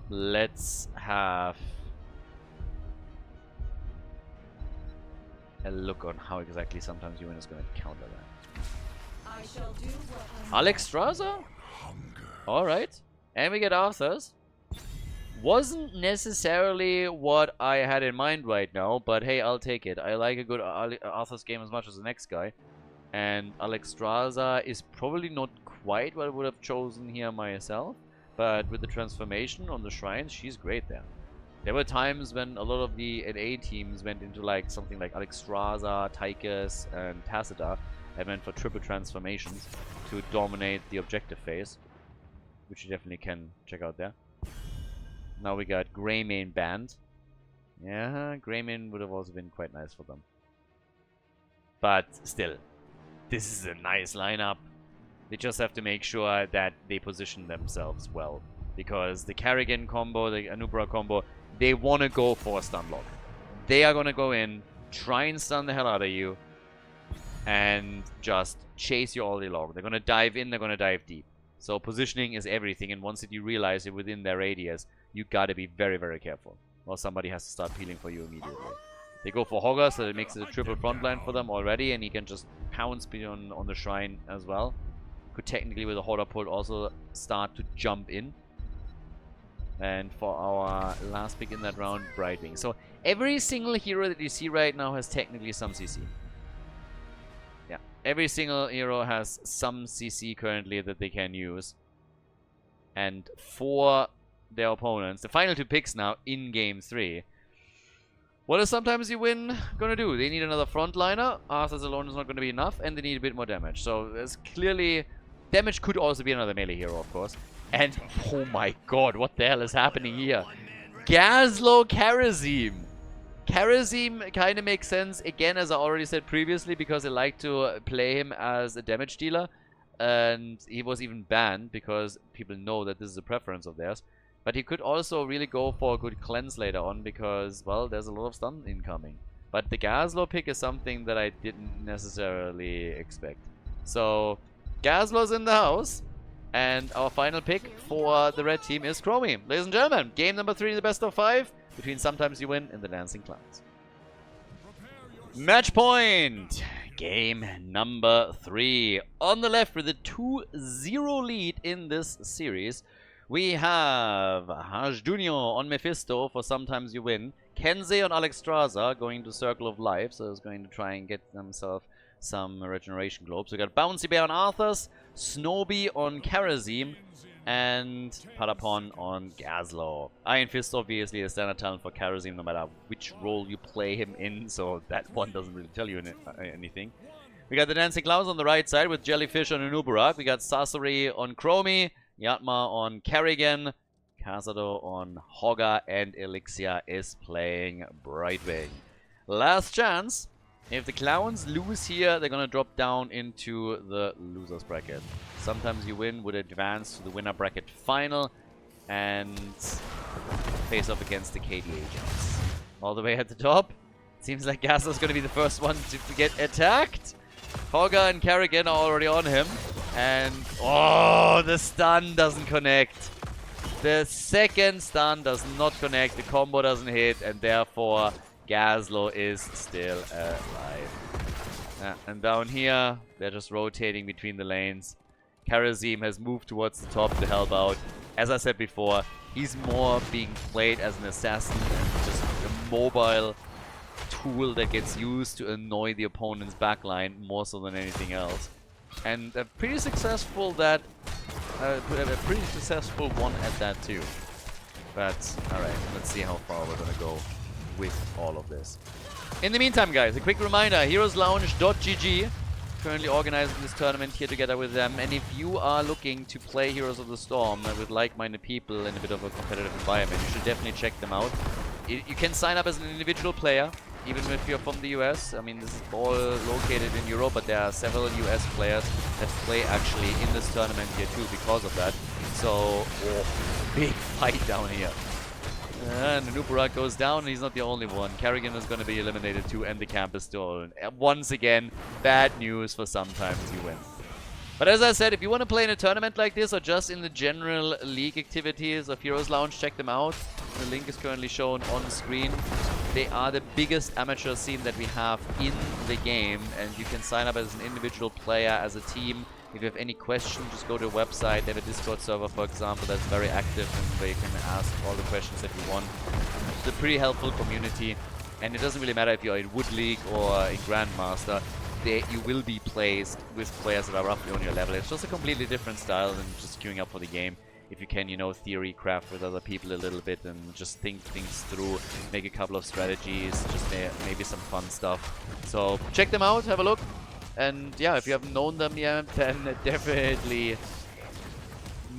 let's have a look on how exactly sometimes Ewan is going to counter that. Alex Strasser? Alright. And we get Arthur's. Wasn't necessarily what I had in mind right now, but hey, I'll take it. I like a good Arthur's game as much as the next guy. And Alex Strasser is probably not quite what I would have chosen here myself. But with the transformation on the shrines, she's great there. There were times when a lot of the NA teams went into like something like Alex Strasser, Tychus, and Tacita. I went for triple transformations to dominate the objective phase, which you definitely can check out there. Now we got Greymane banned. Yeah, Greymane would have also been quite nice for them. But still, this is a nice lineup. They just have to make sure that they position themselves well. Because the Kerrigan combo, the Anubra combo, they want to go for a stun lock. They are going to go in, try and stun the hell out of you, and just chase you all day long. They're going to dive in, they're going to dive deep. So positioning is everything, and once you realize you're within their radius, you got to be very, very careful. Or somebody has to start peeling for you immediately. They go for Hogger, so it makes it a triple frontline for them already, and he can just pounce on the shrine as well. Could technically with a Horder pull also start to jump in. And for our last pick in that round, Brightwing. So every single hero that you see right now has technically some CC. Yeah, every single hero has some CC currently that they can use. And for their opponents, the final two picks now in game 3. What is sometimes you win gonna do? They need another frontliner. Arthur's alone is not gonna be enough, and they need a bit more damage. So there's clearly damage could also be another melee hero, of course. And oh my god, what the hell is happening here? Gazlowe Kharazim. Kharazim kind of makes sense, again, as I already said previously, because I like to play him as a damage dealer. And he was even banned because people know that this is a preference of theirs. But he could also really go for a good cleanse later on because, well, there's a lot of stun incoming. But the Gazlowe pick is something that I didn't necessarily expect. So, Gazlowe's in the house. And our final pick for the red team is Chromie. Ladies and gentlemen, game number 3, the best of 5 between Sometimes You Win and the Dancing Clowns. Match point! Game number 3. On the left with a 2-0 lead in this series, we have Hajdunia on Mephisto for Sometimes You Win. Kensei on Alex Strasser going to Circle of Life, so he's going to try and get himself some regeneration globes. We got Bouncy Bear on Arthur's, Snowbee on Kharazim, and Padapon on Gazlowe. Iron Fist obviously a standard talent for Kharazim no matter which role you play him in, so that one doesn't really tell you anything. We got the Dancing Clowns on the right side with Jellyfish on Anubarak. We got Sasori on Chromie, Yatma on Kerrigan, Cazado on Hogger, and Elixir is playing Brightwing. Last chance. If the Clowns lose here, they're going to drop down into the losers bracket. Sometimes You Win would advance to the winner bracket final. And face off against the KD agents. All the way at the top. Seems like Gazlowe's gonna be the first one to get attacked. Hogger and Kerrigan are already on him. And, oh, the stun doesn't connect. The second stun does not connect, the combo doesn't hit, and therefore Gazlowe is still alive. And down here, they're just rotating between the lanes. Karazim has moved towards the top to help out. As I said before, he's more being played as an assassin and just a mobile tool that gets used to annoy the opponent's backline more so than anything else. And a pretty successful one at that too. But alright, let's see how far we're gonna go with all of this. In the meantime, guys, a quick reminder, HeroesLounge.gg, currently organizing this tournament here together with them. And if you are looking to play Heroes of the Storm with like-minded people in a bit of a competitive environment, you should definitely check them out. You can sign up as an individual player, even if you're from the US. I mean, this is all located in Europe, but there are several US players that play actually in this tournament here too because of that. So, oh, big fight down here. And Nubarak goes down, and he's not the only one. Kerrigan is going to be eliminated too, and the camp is stolen. Once again, bad news for sometimes you win. But as I said, if you want to play in a tournament like this, or just in the general league activities of HeroesLounge, check them out. The link is currently shown on screen. They are the biggest amateur scene that we have in the game, and you can sign up as an individual player, as a team. If you have any questions, just go to the website. They have a Discord server, for example, that's very active and where you can ask all the questions that you want. It's a pretty helpful community, and it doesn't really matter if you're in Wood League or in Grandmaster. You will be placed with players that are roughly on your level. It's just a completely different style than just queuing up for the game. If you can, you know, theory craft with other people a little bit and just think things through, make a couple of strategies, just maybe some fun stuff. So check them out, have a look. And yeah, if you haven't known them yet, then definitely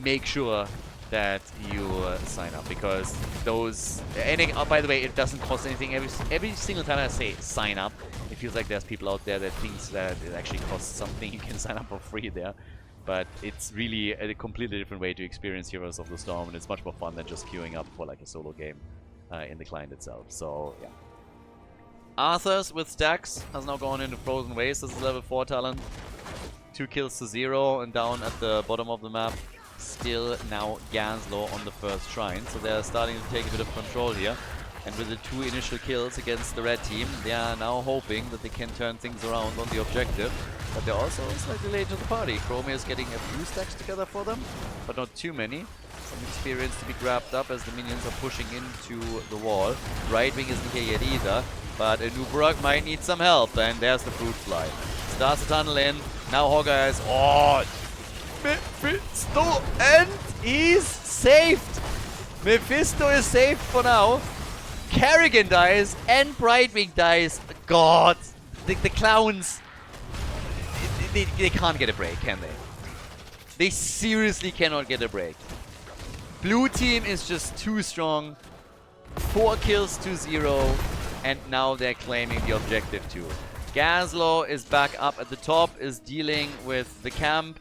make sure that you sign up, because those... And by the way, it doesn't cost anything. Every single time I say sign up, it feels like there's people out there that thinks that it actually costs something. You can sign up for free there. But it's really a completely different way to experience Heroes of the Storm, and it's much more fun than just queuing up for like a solo game in the client itself. So yeah. Arthur's with stacks has now gone into Frozen Waste. This is level 4 talent. 2 kills to 0, and down at the bottom of the map, still now Gazlowe on the first shrine. So they're starting to take a bit of control here. And with the 2 initial kills against the red team, they are now hoping that they can turn things around on the objective. But they're also slightly late to the party. Chromie is getting a few stacks together for them, but not too many. Some experience to be grabbed up as the minions are pushing into the wall. Right wing isn't here yet either, but Nubarak might need some help. And there's the fruit fly. Starts to tunnel in. Now Hogger has... Oh! Mephisto! And he's saved! Mephisto is saved for now. Kerrigan dies and Brightwing dies. God! The clowns... They can't get a break, can they? They seriously cannot get a break. Blue team is just too strong. 4 kills to 0. And now they're claiming the objective too. Gazlowe is back up at the top, is dealing with the camp.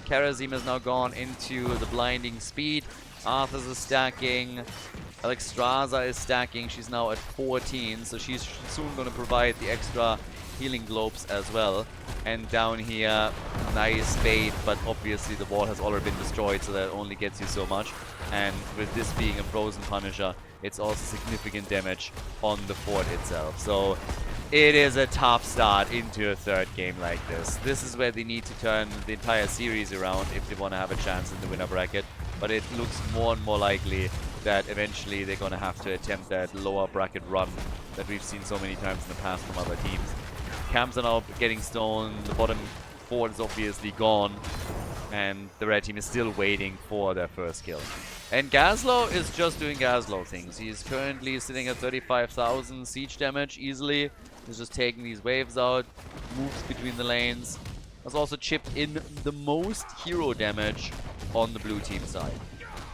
Karazim has now gone into the blinding speed. Arthur's is stacking. Alexstrasza is stacking. She's now at 14, so she's soon going to provide the extra healing globes as well. And down here, nice bait, but obviously the wall has already been destroyed, so that only gets you so much. And with this being a frozen Punisher, it's also significant damage on the fort itself. So it is a tough start into a third game like this. This is where they need to turn the entire series around if they want to have a chance in the winner bracket. But it looks more and more likely that eventually they're going to have to attempt that lower bracket run that we've seen so many times in the past from other teams. Camps are now getting stolen, the bottom fort is obviously gone, and the red team is still waiting for their first kill. And Gazlowe is just doing Gazlowe things. He is currently sitting at 35,000 siege damage easily. He's just taking these waves out, moves between the lanes. Has also chipped in the most hero damage on the blue team side.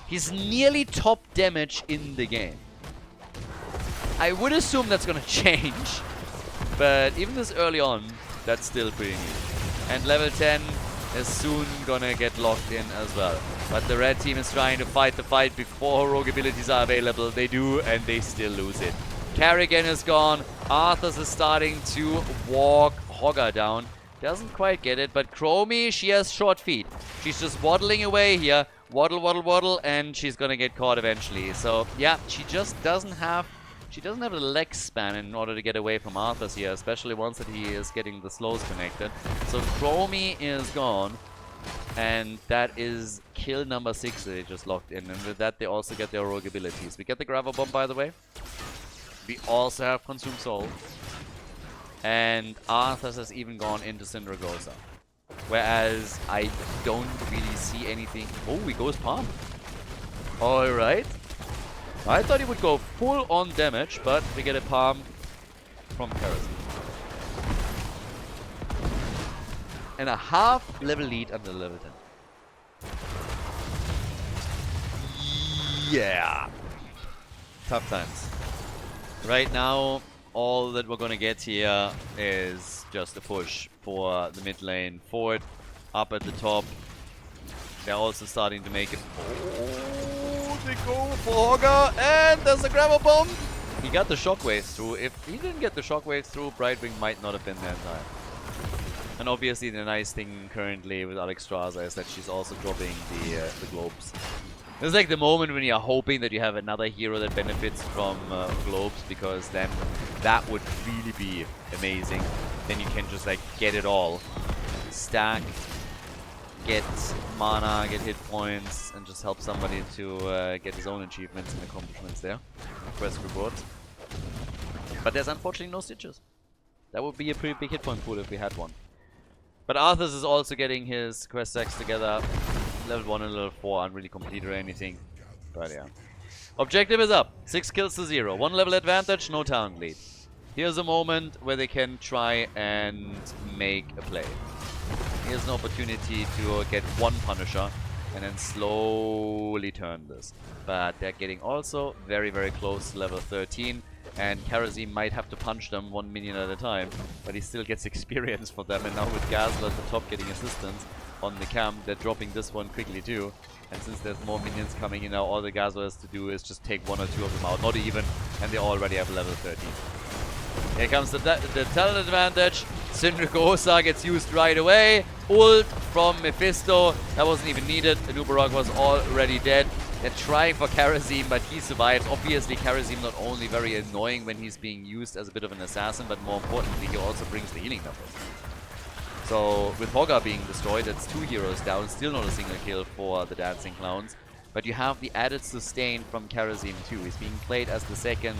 He's nearly top damage in the game. I would assume that's gonna change, but even this early on, that's still pretty neat. And level 10 is soon gonna get locked in as well. But the red team is trying to fight the fight before heroic abilities are available. They do, and they still lose it. Carrigan is gone. Arthas is starting to walk Hogger down. Doesn't quite get it, but Chromie, she has short feet. She's just waddling away here. Waddle, waddle, waddle, and she's gonna get caught eventually. So, yeah, she just doesn't have... She doesn't have the leg span in order to get away from Arthas here, especially once that he is getting the slows connected. So Chromie is gone, and that is kill number 6 that they just locked in. And with that, they also get their rogue abilities. We get the Gravel Bomb, by the way. We also have Consume Soul. And Arthas has even gone into Syndragosa. Whereas I don't really see anything. Oh, he goes Palm. Alright. I thought he would go full on damage, but we get a Palm from Karazhan. And a half level lead under level 10. Yeah. Tough times. Right now, all that we're gonna get here is just a push for the mid lane forward, up at the top. They're also starting to make it. Oh, they go for Hogger, and there's a Gravel Bomb. He got the shockwaves through. If he didn't get the shockwaves through, Brightwing might not have been there in time. And obviously, the nice thing currently with Alexstrasza is that she's also dropping the globes. It's like the moment when you're hoping that you have another hero that benefits from globes, because then that would really be amazing. Then you can just like get it all. Stack, get mana, get hit points, and just help somebody to get his own achievements and accomplishments there. Quest rewards. But there's unfortunately no stitches. That would be a pretty big hit point pool if we had one. But Arthas is also getting his quest stacks together. Level 1 and level 4 aren't really complete or anything. But yeah. Objective is up. 6 kills to 0. 1 level advantage, no talent lead. Here's a moment where they can try and make a play. Here's an opportunity to get one Punisher and then slowly turn this. But they're getting also very, very close to level 13. And Karazhan might have to punch them 1 minion at a time, but he still gets experience for them. And now with Gazlowe at the top getting assistance on the camp, they're dropping this one quickly too. And since there's more minions coming in now, all the Gazlowe has to do is just take 1 or 2 of them out. Not even, and they already have level 13. Here comes the talent advantage. Syndragosa gets used right away. Ult from Mephisto. That wasn't even needed. Anubarak was already dead. They're trying for Karazhan, but he survives. Obviously, Karazhan not only very annoying when he's being used as a bit of an assassin, but more importantly, he also brings the healing numbers. So, with Hogger being destroyed, that's 2 heroes down. Still not a single kill for the Dancing Clowns. But you have the added sustain from Karazhan too. He's being played as the second...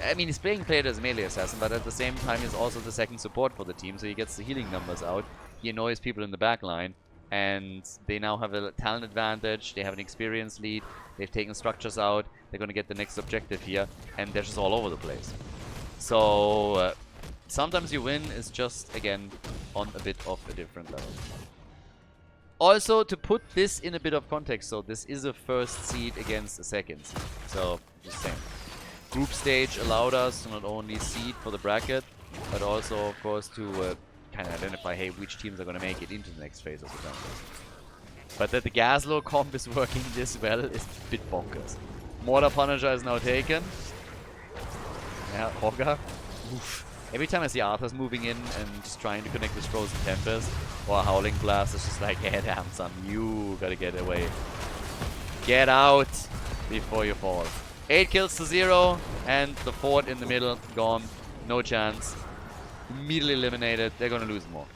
I mean, he's being played as a melee assassin, but at the same time, he's also the second support for the team, so he gets the healing numbers out. He annoys people in the back line. And they now have a talent advantage, they have an experience lead, they've taken structures out, they're going to get the next objective here, and they're just all over the place. So, sometimes you win is just, again, on a bit of a different level. Also, to put this in a bit of context, so this is a first seed against a second seed. So, just saying. Group stage allowed us to not only seed for the bracket, but also, of course, to... kind of identify, hey, which teams are going to make it into the next phase of the tournament. But that the Gazlowe comp is working this well is a bit bonkers. Mortar Punisher is now taken. Yeah, Hogger. Oof. Every time I see Arthas moving in and just trying to connect with Frozen Tempest or Howling Blast, it's just like, hey, damn son, you gotta get away. Get out before you fall. 8 kills to 0, and the fort in the middle, gone. No chance. Immediately eliminated. They're gonna lose more.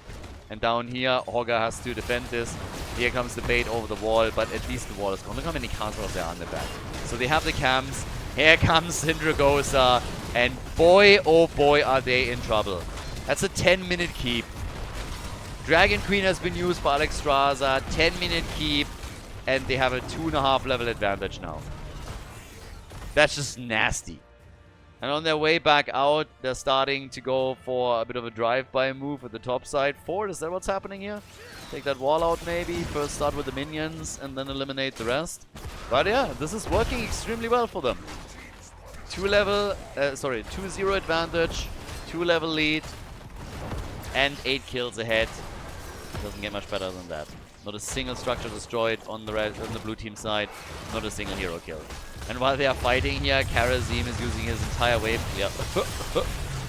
And down here, Hogger has to defend this. Here comes the bait over the wall, but at least the wall is gone. Look how many counters there are on the back. So they have the camps. Here comes Syndragosa, and boy, oh boy, are they in trouble. That's a 10-minute keep. Dragon Queen has been used by Alexstrasza. 10-minute keep, and they have a 2.5 level advantage now. That's just nasty. And on their way back out, they're starting to go for a bit of a drive-by move with the top side. Fort, is that what's happening here? Take that wall out maybe. First start with the minions and then eliminate the rest. But yeah, this is working extremely well for them. 2-0 advantage, 2-level lead, and 8 kills ahead. Doesn't get much better than that. Not a single structure destroyed on the blue team side. Not a single hero kill. And while they are fighting here, Karazim is using his entire wave clear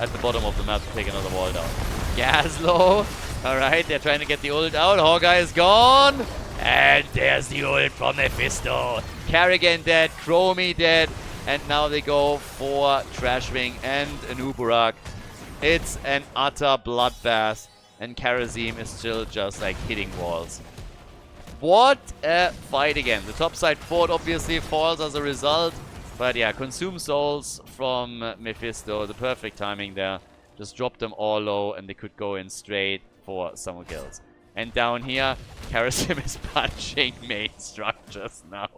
at the bottom of the map to take another wall down. Gazlowe. Alright, they're trying to get the ult out. Hawkeye is gone. And there's the ult from Mephisto. Karrigan dead. Chromie dead. And now they go for Trashwing and an Uburak. It's an utter bloodbath. And Karazim is still just like hitting walls. What a fight again. The topside fort obviously falls as a result. But yeah, consume souls from Mephisto. The perfect timing there. Just dropped them all low and they could go in straight for some kills. And down here, Karazim is punching main structures now.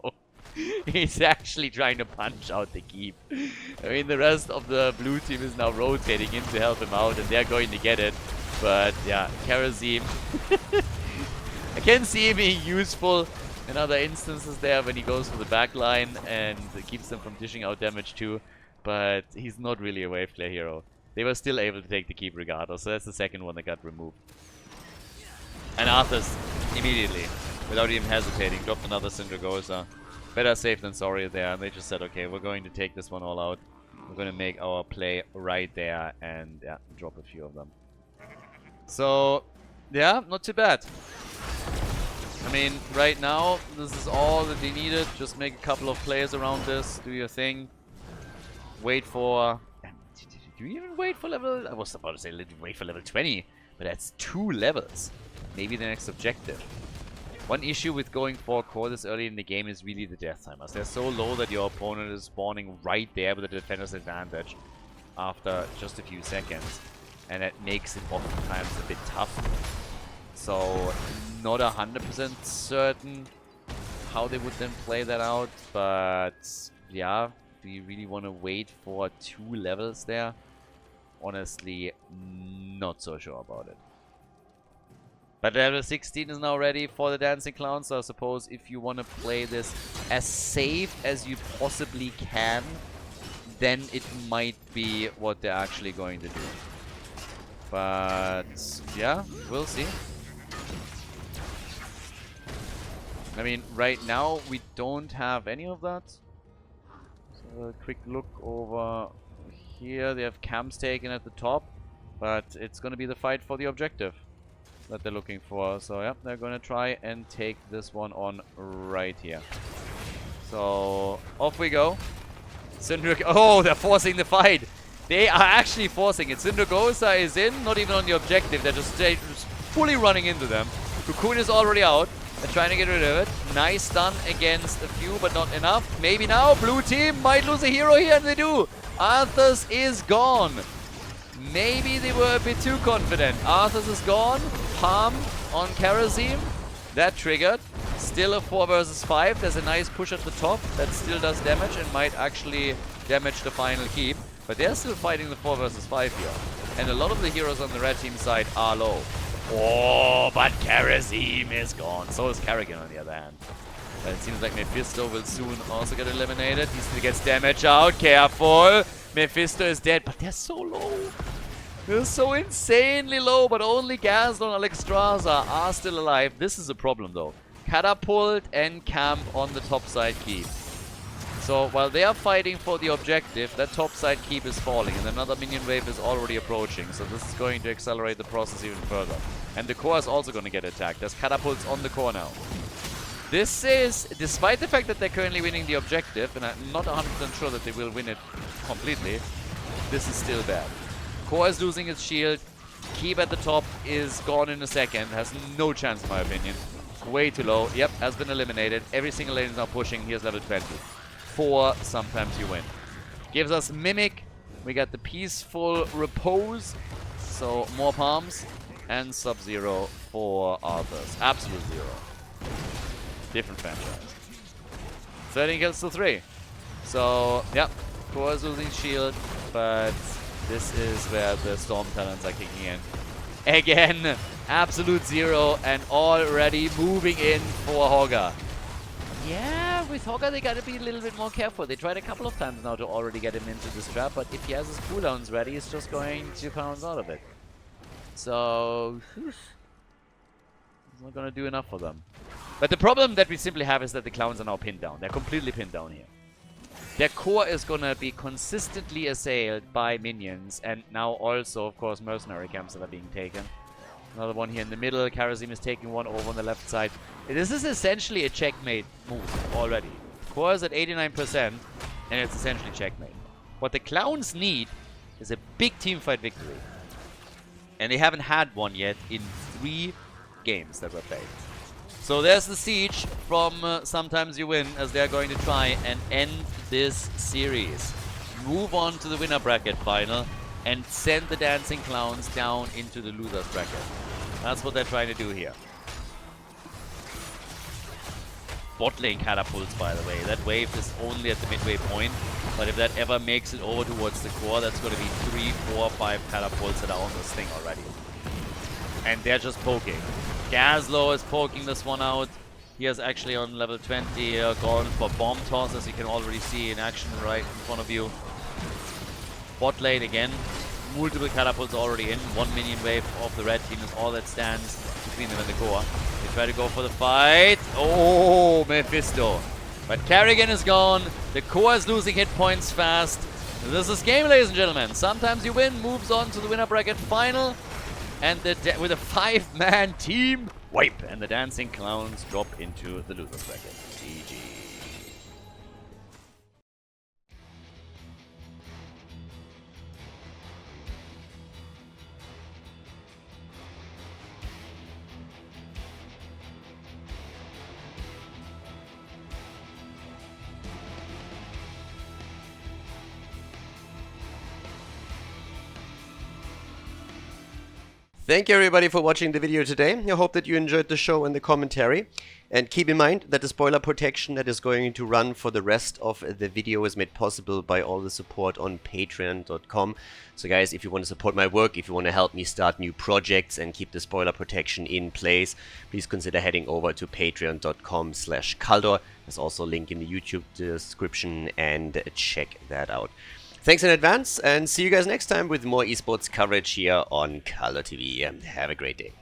He's actually trying to punch out the keep. I mean, the rest of the blue team is now rotating in to help him out, and they're going to get it. But yeah, Karazim. I can see him being useful in other instances there when he goes for the back line and keeps them from dishing out damage too. But he's not really a wave clear hero. They were still able to take the keep regardless, so that's the second one that got removed. And Arthas immediately, without even hesitating, dropped another Syndragosa. Better safe than sorry there, and they just said, okay, we're going to take this one all out. We're going to make our play right there and yeah, drop a few of them. So, yeah, not too bad. I mean, right now, this is all that they needed. Just make a couple of plays around this, do your thing. Wait for... Do you even wait for level... I was about to say wait for level 20, but that's 2 levels. Maybe the next objective. One issue with going for core this early in the game is really the death timers. They're so low that your opponent is spawning right there with a defender's advantage after just a few seconds. And that makes it oftentimes a bit tough. So, not 100% certain how they would then play that out. But, yeah, do you really want to wait for 2 levels there? Honestly, not so sure about it. But level 16 is now ready for the Dancing Clown, so I suppose if you want to play this as safe as you possibly can, then it might be what they're actually going to do. But yeah, we'll see. I mean, right now we don't have any of that. So a quick look over here. They have camps taken at the top, but it's going to be the fight for the objective that they're looking for. So yeah, they're going to try and take this one on right here. So off we go. Oh, they're forcing the fight. They are actually forcing it. Syndragosa is in, not even on the objective. They're just fully running into them. Cocoon is already out. They're trying to get rid of it. Nice stun against a few, but not enough. Maybe now. Blue team might lose a hero here, and they do. Arthas is gone. Maybe they were a bit too confident. Arthas is gone. Palm on Karazim. That triggered. Still a 4 versus 5. There's a nice push at the top that still does damage and might actually damage the final keep. But they're still fighting the 4 versus 5 here. And a lot of the heroes on the red team side are low. Oh, but Karazim is gone. So is Karrigan on the other hand. But it seems like Mephisto will soon also get eliminated. He still gets damage out. Careful. Mephisto is dead, but they're so low. They're so insanely low, but only Gazlowe and Alexstrasza are still alive. This is a problem though. Catapult and camp on the top side keep. So while they are fighting for the objective, that top side keep is falling and another minion wave is already approaching. So this is going to accelerate the process even further. And the core is also going to get attacked. There's catapults on the core now. This is, despite the fact that they're currently winning the objective, and I'm not 100% sure that they will win it completely, this is still bad. Core is losing its shield. Keep at the top is gone in a second. Has no chance in my opinion. Way too low. Yep, has been eliminated. Every single lane is now pushing. Here's level 20. 4, sometimes you win. Gives us Mimic. We got the Peaceful Repose. So more palms. And Sub-Zero for Arthas. Absolute Zero. Different franchise. 13 kills to 3. So, yep. Core is losing shield. But this is where the Storm talents are kicking in. Again, absolute Zero and already moving in for Hogger. Yeah, with Hogger they gotta be a little bit more careful. They tried a couple of times now to already get him into this trap, but if he has his cooldowns ready, he's just going to pounce out of it. So, It's not gonna do enough for them. But the problem that we simply have is that the clowns are now pinned down. They're completely pinned down here. Their core is gonna be consistently assailed by minions, and now also, of course, mercenary camps that are being taken. Another one here in the middle. Karazim is taking one over on the left side. This is essentially a checkmate move already. Core is at 89%, and it's essentially checkmate. What the clowns need is a big teamfight victory. And they haven't had one yet in 3 games that were played. So there's the siege from Sometimes You Win, as they're going to try and end this series. Move on to the winner bracket final and send the Dancing Clowns down into the losers bracket. That's what they're trying to do here. Bot lane catapults, by the way. That wave is only at the midway point, but if that ever makes it over towards the core, that's going to be 3, 4, 5 catapults that are on this thing already. And they're just poking. Gazlowe is poking this one out. He is actually on level 20, gone for bomb toss, as you can already see in action right in front of you. Bot lane again. Multiple catapults already in. 1 minion wave of the red team is all that stands between them and the core. They try to go for the fight. Oh, Mephisto. But Kerrigan is gone. The core is losing hit points fast. This is game, ladies and gentlemen. Sometimes You Win moves on to the winner bracket final. And with a 5-man team wipe. And the Dancing Clowns drop into the losers bracket. GG. Thank you everybody for watching the video today. I hope that you enjoyed the show and the commentary. And keep in mind that the spoiler protection that is going to run for the rest of the video is made possible by all the support on patreon.com. So guys, if you want to support my work, if you want to help me start new projects and keep the spoiler protection in place, please consider heading over to patreon.com/Khaldor. There's also a link in the YouTube description, and check that out. Thanks in advance, and see you guys next time with more esports coverage here on Khaldor TV. Have a great day.